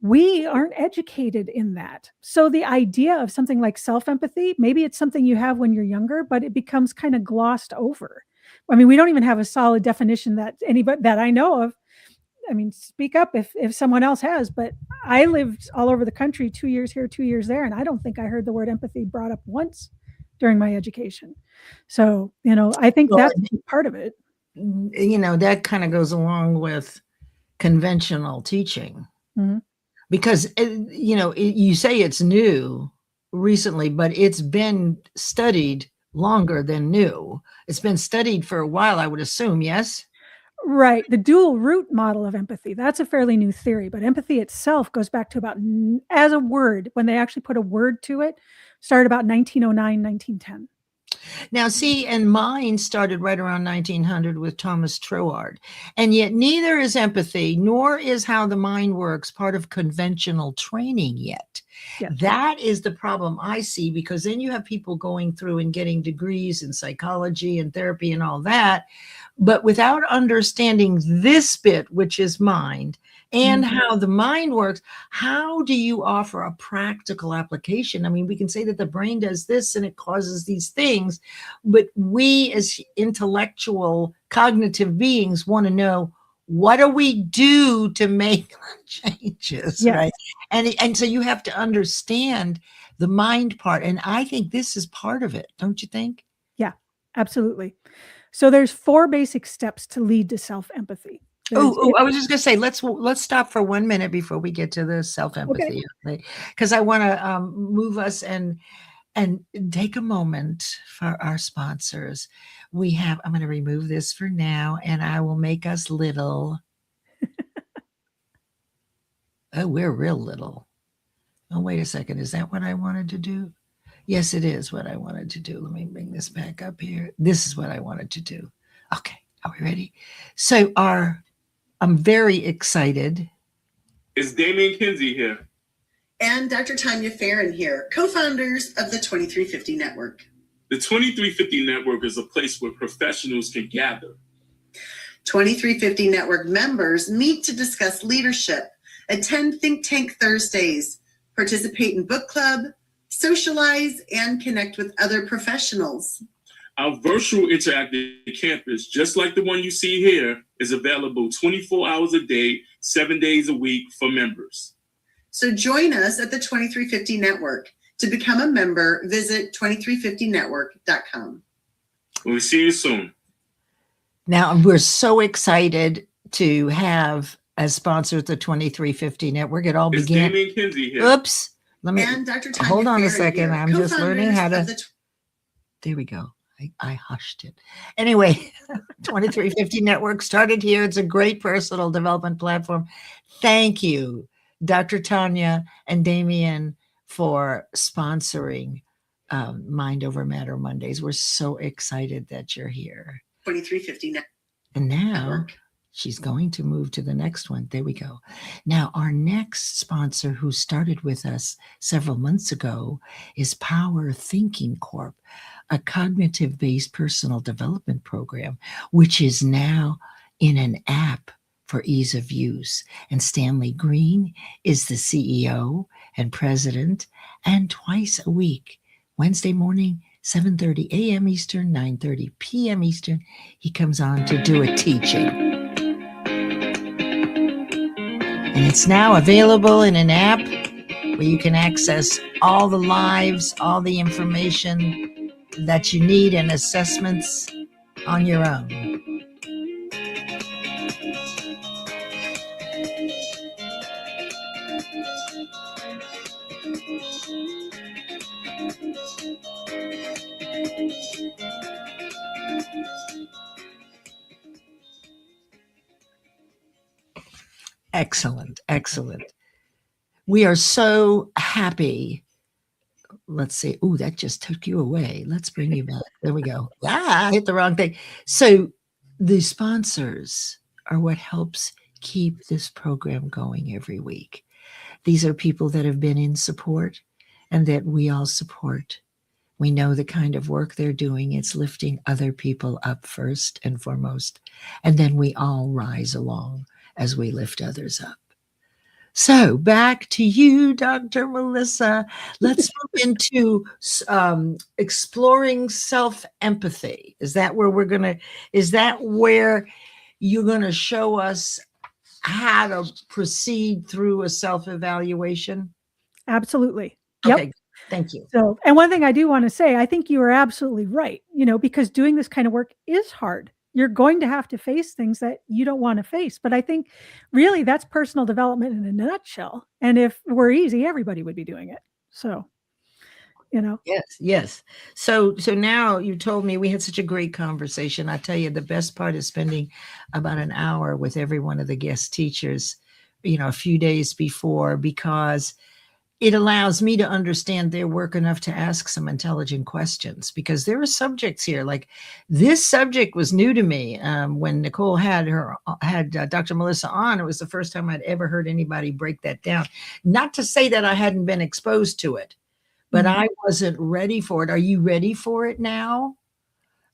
We aren't educated in that. So the idea of something like self-empathy, maybe it's something you have when you're younger, but it becomes kind of glossed over. I mean, we don't even have a solid definition that anybody that I know of. I mean, speak up if someone else has, but I lived all over the country, 2 years here, 2 years there, and I don't think I heard the word empathy brought up once during my education. So, I think Well, that's part of it. That kind of goes along with conventional teaching. Mhm. Because, you say it's new recently, but it's been studied longer than new. It's been studied for a while, I would assume, yes? Right. The dual root model of empathy, that's a fairly new theory, but empathy itself goes back to about, as a word, when they actually put a word to it, started about 1909, 1910. Now, see, and mine started right around 1900 with Thomas Troward. And yet neither is empathy, nor is how the mind works part of conventional training yet. Yes. That is the problem I see, because then you have people going through and getting degrees in psychology and therapy and all that, but without understanding this bit, which is mind, and how the mind works. How do you offer a practical application? I mean, we can say that the brain does this and it causes these things, but we as intellectual cognitive beings want to know, what do we do to make changes? Yes. Right? And so you have to understand the mind part, and I think this is part of it, don't you think? Yeah, absolutely. So there's 4 basic steps to lead to self-empathy. Oh, I was just gonna say, let's stop for 1 minute before we get to the self-empathy, because I want to move us and take a moment for our sponsors. I'm going to remove this for now, and I will make us little. Oh, we're real little. Oh, wait a second. Is that what I wanted to do? Yes, it is what I wanted to do. Let me bring this back up here. This is what I wanted to do. Okay, are we ready? So I'm very excited. It's Damian Kinsey here. And Dr. Tanya Farron here, co-founders of the 2350 Network. The 2350 Network is a place where professionals can gather. 2350 Network members meet to discuss leadership, attend Think Tank Thursdays, participate in book club, socialize, and connect with other professionals. Our virtual interactive campus, just like the one you see here, is available 24 hours a day, 7 days a week for members. So join us at the 2350 Network. To become a member, visit 2350network.com. We'll see you soon. Now, we're so excited to have as sponsors the 2350 Network. It all began. Damian Kinsey here. Oops. Let me And Dr. Tanya hold on a Farron second. here, I'm just learning how to. co-founders of There we go. I hushed it. Anyway, 2350 Network started here. It's a great personal development platform. Thank you, Dr. Tanya and Damian, for sponsoring Mind Over Matter Mondays. We're so excited that you're here. 2350 Network. And now she's going to move to the next one. There we go. Now, our next sponsor, who started with us several months ago, is Power Thinking Corp, a cognitive-based personal development program, which is now in an app for ease of use. And Stanley Green is the CEO and president, and twice a week, Wednesday morning, 7:30 a.m. Eastern, 9:30 p.m. Eastern, he comes on to do a teaching. And it's now available in an app where you can access all the lives, all the information that you need and assessments on your own. Excellent, excellent. We are so happy. Let's see. Ooh, that just took you away. Let's bring you back. There we go. Ah, I hit the wrong thing. So the sponsors are what helps keep this program going every week. These are people that have been in support and that we all support. We know the kind of work they're doing. It's lifting other people up first and foremost. And then we all rise along as we lift others up. So back to you, Dr. Melissa. Let's move into exploring self-empathy. Is that where you're going to show us how to proceed through a self-evaluation? Absolutely. Okay, Yep. thank you. So, and one thing I do want to say, I think you are absolutely right, because doing this kind of work is hard. You're going to have to face things that you don't want to face. But I think really that's personal development in a nutshell. And if it were easy, everybody would be doing it. So, Yes. So now you told me we had such a great conversation. I tell you, the best part is spending about an hour with every one of the guest teachers, a few days before, because it allows me to understand their work enough to ask some intelligent questions, because there are subjects here. Like this subject was new to me. When Nicole had Dr. Melissa on, it was the first time I'd ever heard anybody break that down. Not to say that I hadn't been exposed to it, but I wasn't ready for it. Are you ready for it now?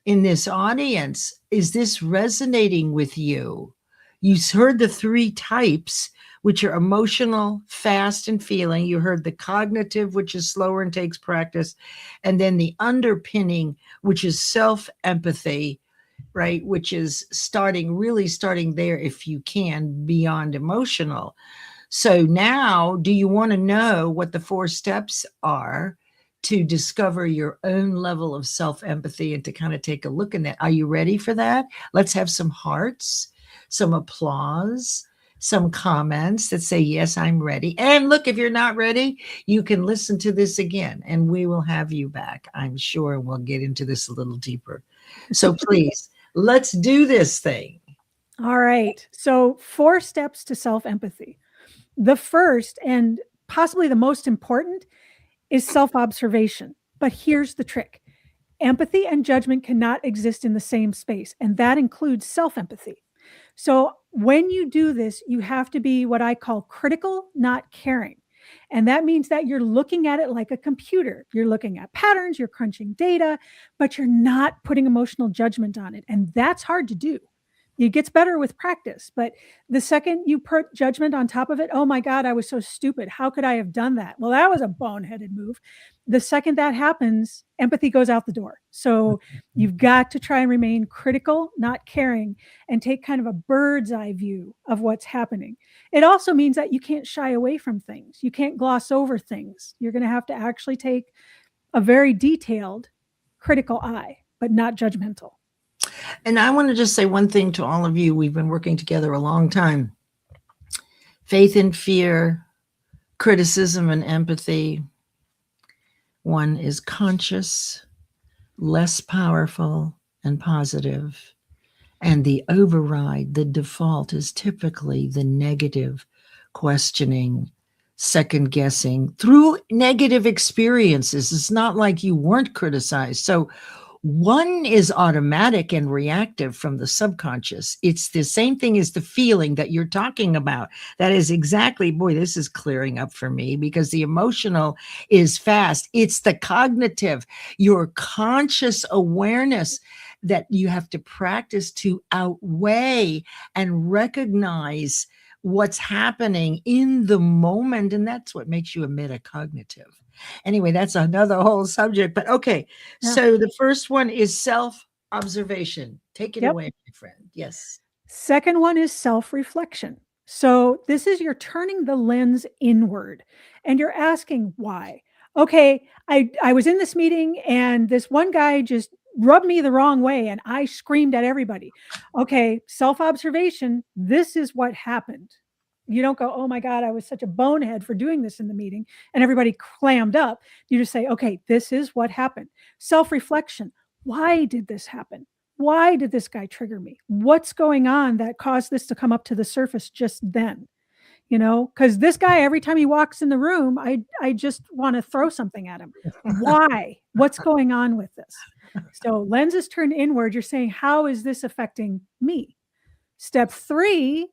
In this audience, is this resonating with you? You heard the 3 types, which are emotional, fast, and feeling. You heard the cognitive, which is slower and takes practice. And then the underpinning, which is self-empathy, right? Which is really starting there, if you can, beyond emotional. So now, do you want to know what the 4 steps are to discover your own level of self-empathy and to kind of take a look in that? Are you ready for that? Let's have some hearts, some applause, some comments that say, yes, I'm ready. And look, if you're not ready, you can listen to this again and we will have you back. I'm sure we'll get into this a little deeper. So please, let's do this thing. All right. So 4 steps to self-empathy. The first and possibly the most important is self-observation. But here's the trick. Empathy and judgment cannot exist in the same space, and that includes self-empathy. So when you do this, you have to be what I call critical, not caring. And that means that you're looking at it like a computer. You're looking at patterns, you're crunching data, but you're not putting emotional judgment on it. And that's hard to do. It gets better with practice, but the second you put judgment on top of it, oh my God, I was so stupid. How could I have done that? Well, that was a boneheaded move. The second that happens, empathy goes out the door. So you've got to try and remain critical, not caring, and take kind of a bird's eye view of what's happening. It also means that you can't shy away from things. You can't gloss over things. You're going to have to actually take a very detailed, critical eye, but not judgmental. And I want to just say one thing to all of you. We've been working together a long time. Faith and fear, criticism and empathy. One is conscious, less powerful, and positive. And the override, the default, is typically the negative, questioning, second guessing through negative experiences. It's not like you weren't criticized. So one is automatic and reactive from the subconscious. It's the same thing as the feeling that you're talking about. That is exactly, boy, this is clearing up for me, because the emotional is fast. It's the cognitive, your conscious awareness that you have to practice to outweigh and recognize what's happening in the moment. And that's what makes you a metacognitive. Anyway, that's another whole subject, but okay. Yeah. So the first one is self-observation. Take it away, my friend. Yes. Second one is self-reflection. So this is you're turning the lens inward and you're asking why. Okay, I was in this meeting and this one guy just rubbed me the wrong way and I screamed at everybody. Okay, self-observation, this is what happened. You don't go, oh my God, I was such a bonehead for doing this in the meeting and everybody clammed up. You just say, okay, this is what happened. Self-reflection. Why did this happen? Why did this guy trigger me? What's going on that caused this to come up to the surface just then? You know, because this guy, every time he walks in the room, I just want to throw something at him. Why? What's going on with this? So lenses turned inward. You're saying, how is this affecting me? Step 3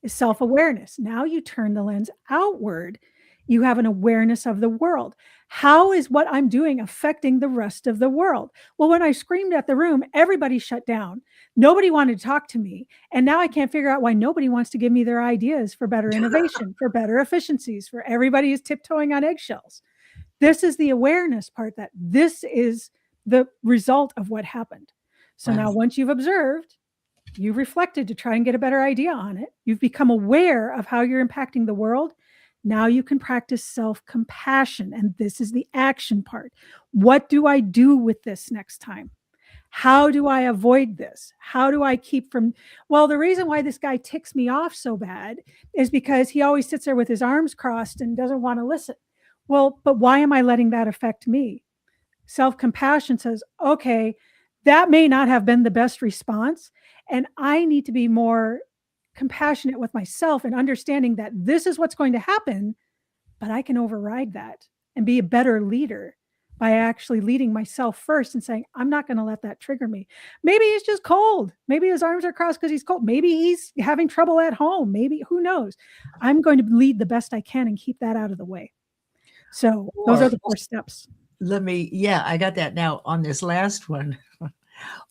is self-awareness. Now you turn the lens outward. You have an awareness of the world. How is what I'm doing affecting the rest of the world? Well, when I screamed at the room, everybody shut down. Nobody wanted to talk to me. And now I can't figure out why nobody wants to give me their ideas for better innovation, for better efficiencies, for everybody is tiptoeing on eggshells. This is the awareness part, that this is the result of what happened. So now once you've observed, you've reflected to try and get a better idea on it. You've become aware of how you're impacting the world. Now you can practice self-compassion. And this is the action part. What do I do with this next time? How do I avoid this? How do I keep from, well, the reason why this guy ticks me off so bad is because he always sits there with his arms crossed and doesn't want to listen. Well, but why am I letting that affect me? Self-compassion says, okay, that may not have been the best response. And I need to be more compassionate with myself and understanding that this is what's going to happen, but I can override that and be a better leader by actually leading myself first and saying, I'm not going to let that trigger me. Maybe he's just cold. Maybe his arms are crossed because he's cold. Maybe he's having trouble at home. Maybe, who knows? I'm going to lead the best I can and keep that out of the way. So those are the 4 steps. I got that now on this last one.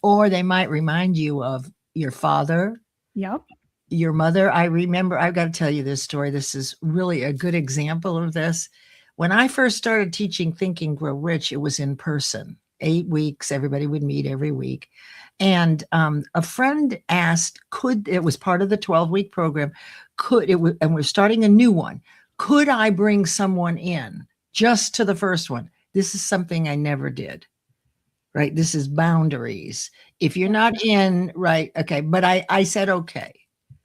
Or they might remind you of your father. Yep. Your mother. I remember, I've got to tell you this story. This is really a good example of this. When I first started teaching Think and Grow Rich, it was in person, 8 weeks. Everybody would meet every week. And a friend asked, it was part of the 12-week program, and we're starting a new one. Could I bring someone in just to the first one? This is something I never did. Right? This is boundaries. If you're not in, right? Okay. But I said, okay.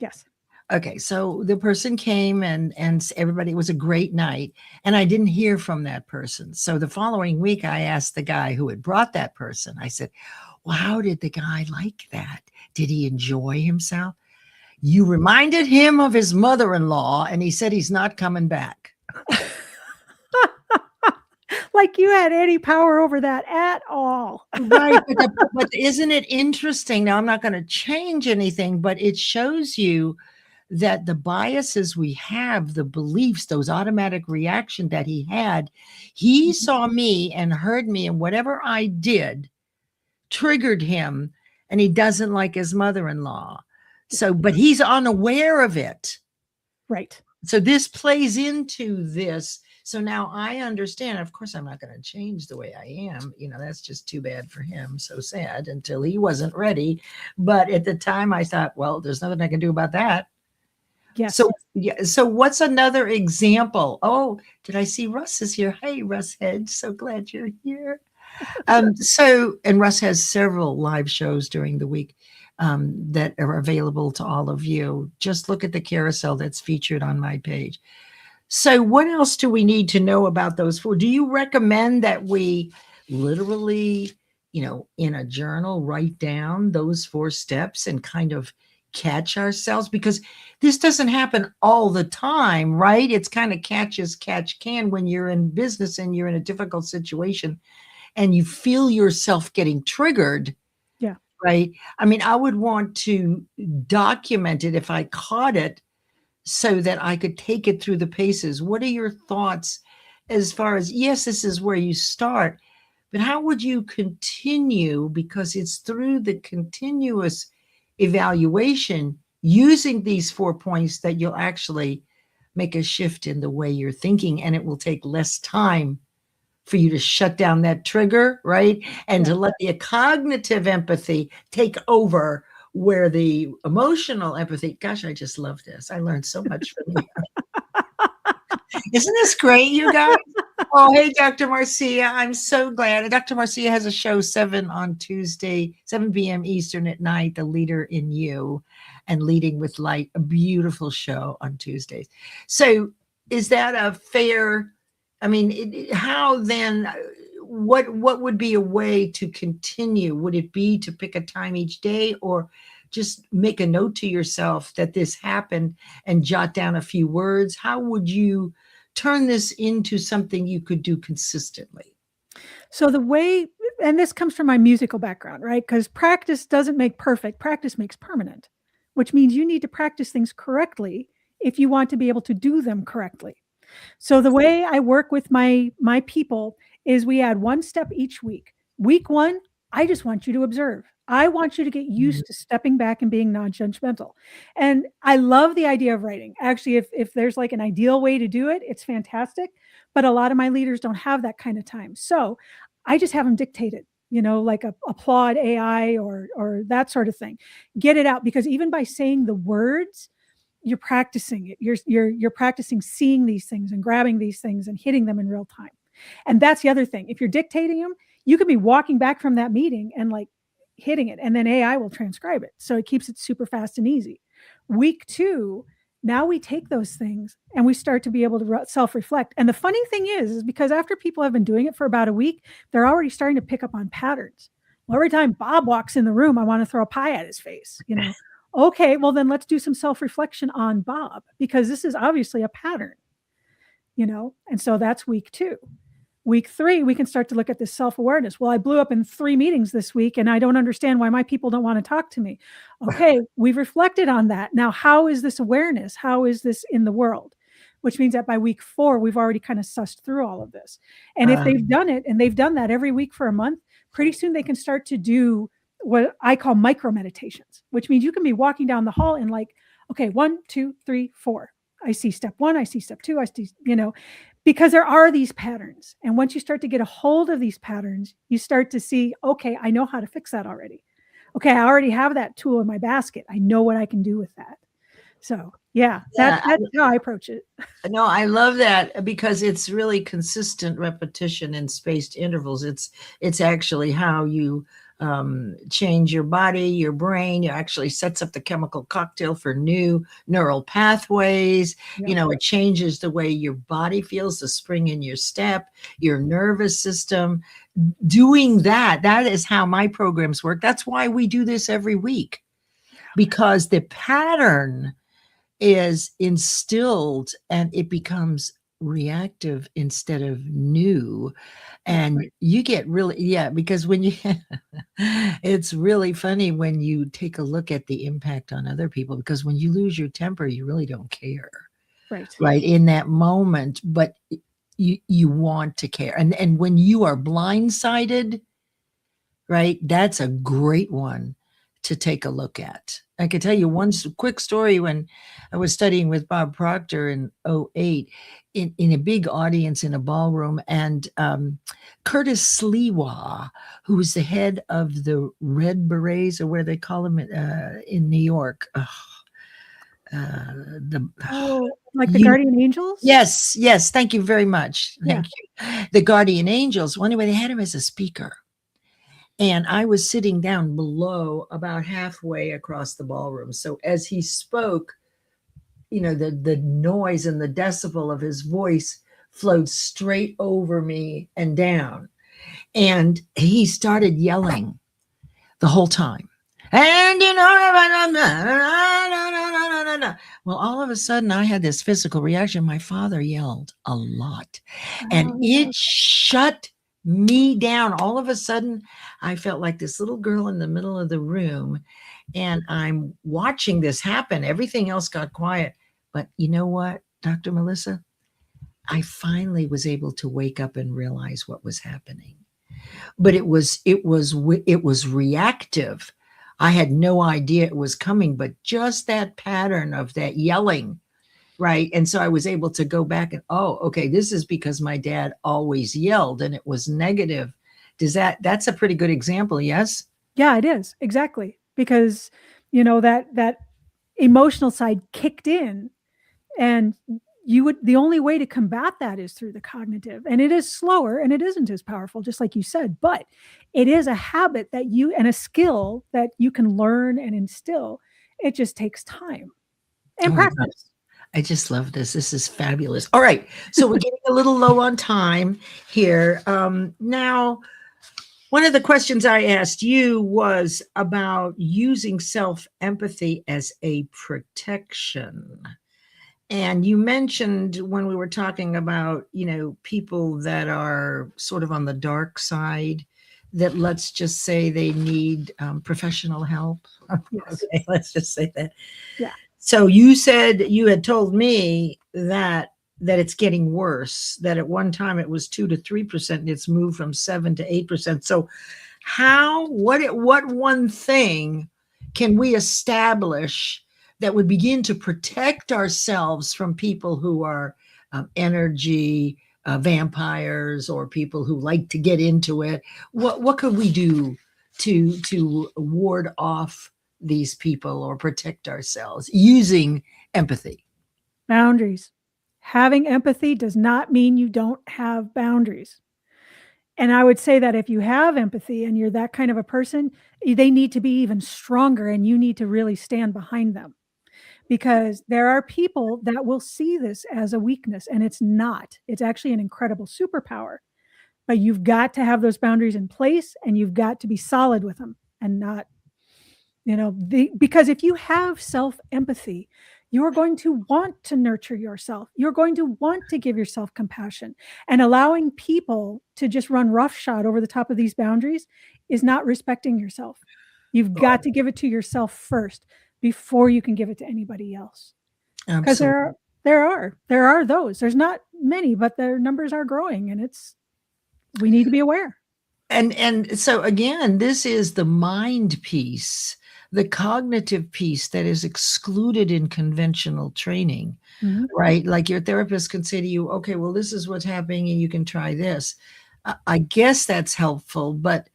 Yes. Okay. So the person came and everybody, it was a great night. And I didn't hear from that person. So the following week, I asked the guy who had brought that person, I said, well, how did the guy like that? Did he enjoy himself? You reminded him of his mother-in-law and he said he's not coming back. Like you had any power over that at all. Right. But isn't it interesting? Now, I'm not going to change anything, but it shows you that the biases we have, the beliefs, those automatic reaction that he had, he saw me and heard me, and whatever I did triggered him, and he doesn't like his mother-in-law. So, but he's unaware of it. Right. So this plays into this. So now I understand. Of course, I'm not going to change the way I am. You know, that's just too bad for him. So sad until he wasn't ready. But at the time I thought, well, there's nothing I can do about that. Yes. So, yeah. So what's another example? Oh, did I see Russ is here? Hey, Russ Hedge. So glad you're here. And Russ has several live shows during the week that are available to all of you. Just look at the carousel that's featured on my page. So what else do we need to know about those 4? Do you recommend that we literally, in a journal, write down those 4 steps and kind of catch ourselves? Because this doesn't happen all the time, right? It's kind of catch can when you're in business and you're in a difficult situation and you feel yourself getting triggered. Yeah. Right. I mean, I would want to document it if I caught it, so that I could take it through the paces. What are your thoughts as far as, yes, this is where you start, but how would you continue? Because it's through the continuous evaluation using these 4 points that you'll actually make a shift in the way you're thinking, and it will take less time for you to shut down that trigger, right? And to let the cognitive empathy take over where the emotional empathy, gosh, I just love this. I learned so much from you. Isn't this great, you guys? Oh, hey, Dr. Marcia. I'm so glad. Dr. Marcia has a show 7 on Tuesday, 7 p.m. Eastern at night, The Leader in You and Leading with Light, a beautiful show on Tuesdays. So is that a fair, I mean, how then, what would be a way to continue? Would it be to pick a time each day, or just make a note to yourself that this happened and jot down a few words? How would you turn this into something you could do consistently? So the way, and this comes from my musical background, right? Because practice doesn't make perfect, practice makes permanent, which means you need to practice things correctly if you want to be able to do them correctly. So the way I work with my people is we add one step each week. Week 1, I just want you to observe. I want you to get used to stepping back and being non-judgmental. And I love the idea of writing. Actually, if there's like an ideal way to do it, it's fantastic. But a lot of my leaders don't have that kind of time. So I just have them dictated, like a applaud AI or that sort of thing. Get it out, because even by saying the words, you're practicing it. You're practicing seeing these things and grabbing these things and hitting them in real time. And that's the other thing. If you're dictating them, you could be walking back from that meeting and like hitting it, and then AI will transcribe it. So it keeps it super fast and easy. Week 2, now we take those things and we start to be able to self-reflect. And the funny thing is because after people have been doing it for about a week, they're already starting to pick up on patterns. Well, every time Bob walks in the room, I want to throw a pie at his face, Okay, well then let's do some self-reflection on Bob, because this is obviously a pattern, and so that's week 2. Week 3, we can start to look at this self-awareness. Well, I blew up in 3 meetings this week and I don't understand why my people don't want to talk to me. Okay, we've reflected on that. Now, how is this awareness? How is this in the world? Which means that by week 4, we've already kind of sussed through all of this. And if they've done it, and they've done that every week for a month, pretty soon they can start to do what I call micro meditations, which means you can be walking down the hall and like, okay, 1, 2, 3, 4. I see step 1, I see step 2, I see, because there are these patterns. And once you start to get a hold of these patterns, you start to see, okay, I know how to fix that already. Okay, I already have that tool in my basket. I know what I can do with that. So that's how I approach it. No, I love that, because it's really consistent repetition in spaced intervals. It's actually how you change your body, your brain. It actually sets up the chemical cocktail for new neural pathways. Yeah. It changes the way your body feels, the spring in your step, your nervous system. Doing that is how my programs work. That's why we do this every week, because the pattern is instilled and it becomes reactive instead of new. And you get really, because when you, it's really funny when you take a look at the impact on other people, because when you lose your temper, you really don't care. Right in that moment, but you want to care. And when you are blindsided, right, that's a great one to take a look at. I could tell you one quick story. When I was studying with Bob Proctor in 2008, in a big audience in a ballroom, and Curtis Sliwa, who was the head of the Red Berets, or where they call them in New York. Like the Guardian Angels? Yes. Thank you very much. Thank you. The Guardian Angels. Well, anyway, they had him as a speaker. And I was sitting down below, about halfway across the ballroom. So as he spoke, the noise and the decibel of his voice flowed straight over me and down. And he started yelling the whole time. And, well, all of a sudden I had this physical reaction. My father yelled a lot, and it shut me down. All of a sudden, I felt like this little girl in the middle of the room, and I'm watching this happen. Everything else got quiet. But you know what, Dr. Melissa? I finally was able to wake up and realize what was happening. But it was reactive. I had no idea it was coming, but just that pattern of that yelling, right? And so I was able to go back and, okay, this is because my dad always yelled and it was negative. That's a pretty good example, yes? Yeah, it is. Exactly. Because that emotional side kicked in, and the only way to combat that is through the cognitive, and it is slower and it isn't as powerful, just like you said, but it is a habit and a skill that you can learn and instill. It just takes time and practice. I just love this. This is fabulous. All right. So we're getting a little low on time here. Now, one of the questions I asked you was about using self-empathy as a protection. And you mentioned when we were talking about, people that are sort of on the dark side, that let's just say they need professional help. Yes. Okay, let's just say that. Yeah. So you said you had told me that it's getting worse, that at one time it was 2 to 3%, and it's moved from 7 to 8%. So what one thing can we establish that would begin to protect ourselves from people who are energy vampires, or people who like to get into it? What could we do to ward off these people or protect ourselves using empathy? Boundaries. Having empathy does not mean you don't have boundaries. And I would say that if you have empathy and you're that kind of a person, they need to be even stronger, and you need to really stand behind them, because there are people that will see this as a weakness, and it's not. It's actually an incredible superpower. But you've got to have those boundaries in place, and you've got to be solid with them, and not, because if you have self-empathy, you're going to want to nurture yourself. You're going to want to give yourself compassion, and allowing people to just run roughshod over the top of these boundaries is not respecting yourself. You've got to give it to yourself first before you can give it to anybody else. Because there are those. There's not many, but their numbers are growing, and we need to be aware. And so again, this is the mind piece, the cognitive piece that is excluded in conventional training, right? Like your therapist can say to you, okay, well, this is what's happening and you can try this. I guess that's helpful. But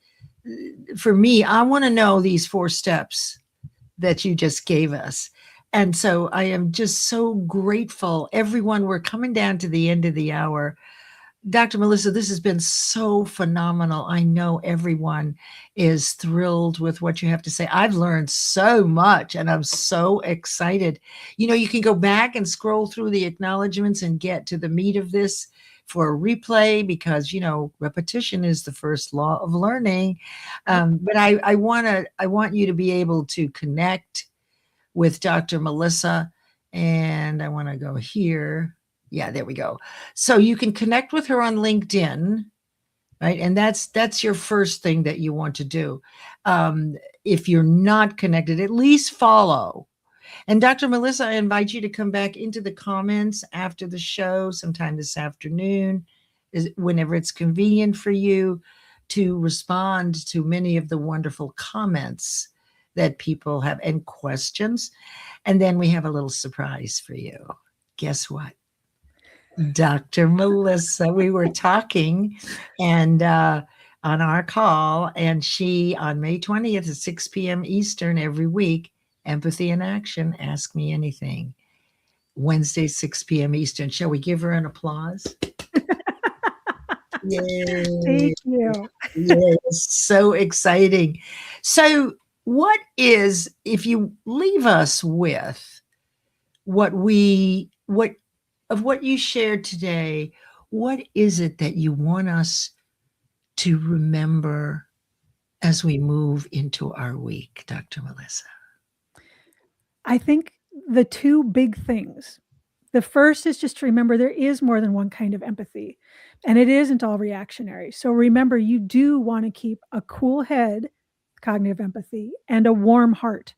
for me, I want to know these 4 steps that you just gave us. And so I am just so grateful. Everyone, we're coming down to the end of the hour. Dr. Melissa, this has been so phenomenal. I know everyone is thrilled with what you have to say. I've learned so much, and I'm so excited. You can go back and scroll through the acknowledgments and get to the meat of this for a replay, because, repetition is the first law of learning. But I want you to be able to connect with Dr. Melissa, and I want to go here. Yeah, there we go. So you can connect with her on LinkedIn, right? And that's your first thing that you want to do. If you're not connected, at least follow. And Dr. Melissa, I invite you to come back into the comments after the show sometime this afternoon, whenever it's convenient for you, to respond to many of the wonderful comments that people have and questions. And then we have a little surprise for you. Guess what? Dr. Melissa, we were talking and on our call, and she, on May 20th at 6 p.m. Eastern every week, Empathy in Action, Ask Me Anything, Wednesday, 6 p.m. Eastern. Shall we give her an applause? Yay. Thank you. Yes, so exciting. So if you leave us with what you shared today, what is it that you want us to remember as we move into our week, Dr. Melissa? I think the 2 big things. The first is just to remember there is more than one kind of empathy, and it isn't all reactionary. So remember, you do want to keep a cool head, cognitive empathy, and a warm heart,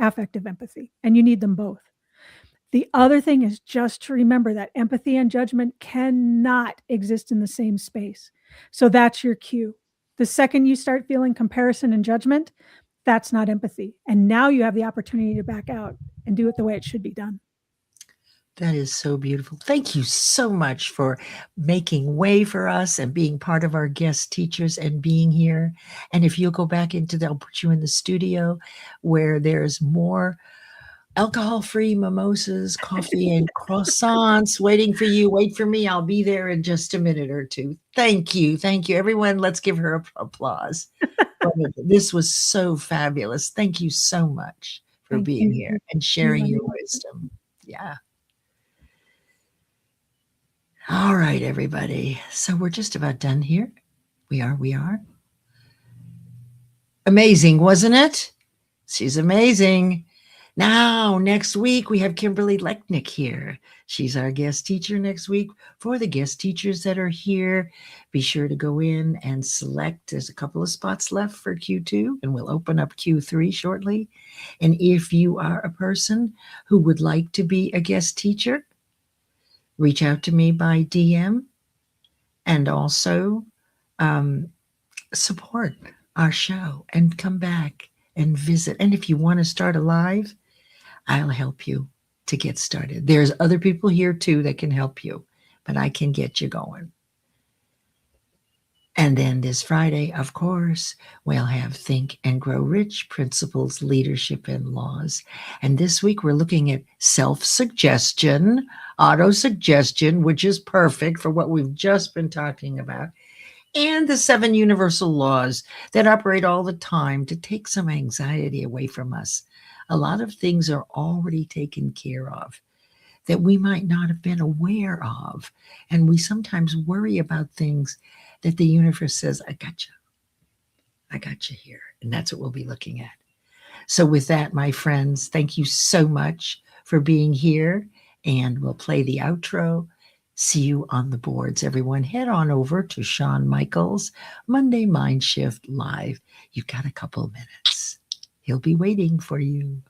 affective empathy, and you need them both. The other thing is just to remember that empathy and judgment cannot exist in the same space. So that's your cue. The second you start feeling comparison and judgment, that's not empathy. And now you have the opportunity to back out and do it the way it should be done. That is so beautiful. Thank you so much for making way for us and being part of our guest teachers and being here. And if you'll go back I'll put you in the studio where there's more alcohol-free mimosas, coffee, and croissants waiting for you. Wait for me. I'll be there in just a minute or two. Thank you. Thank you. Everyone, let's give her applause. This was so fabulous. Thank you so much for being here and sharing your wisdom. Yeah. All right, everybody. So we're just about done here. We are. Amazing, wasn't it? She's amazing. Now, next week, we have Kimberly Lechnick here. She's our guest teacher next week. For the guest teachers that are here, be sure to go in and select. There's a couple of spots left for Q2, and we'll open up Q3 shortly. And if you are a person who would like to be a guest teacher, reach out to me by DM and also support our show and come back and visit. And if you want to start a live, I'll help you to get started. There's other people here too that can help you, but I can get you going. And then this Friday, of course, we'll have Think and Grow Rich, Principles, Leadership, and Laws. And this week we're looking at self-suggestion, auto-suggestion, which is perfect for what we've just been talking about, and the 7 universal laws that operate all the time to take some anxiety away from us. A lot of things are already taken care of that we might not have been aware of. And we sometimes worry about things that the universe says, I got you here. And that's what we'll be looking at. So with that, my friends, thank you so much for being here. And we'll play the outro. See you on the boards, everyone. Head on over to Shawn Michaels' Monday Mind Shift Live. You've got a couple of minutes. He'll be waiting for you.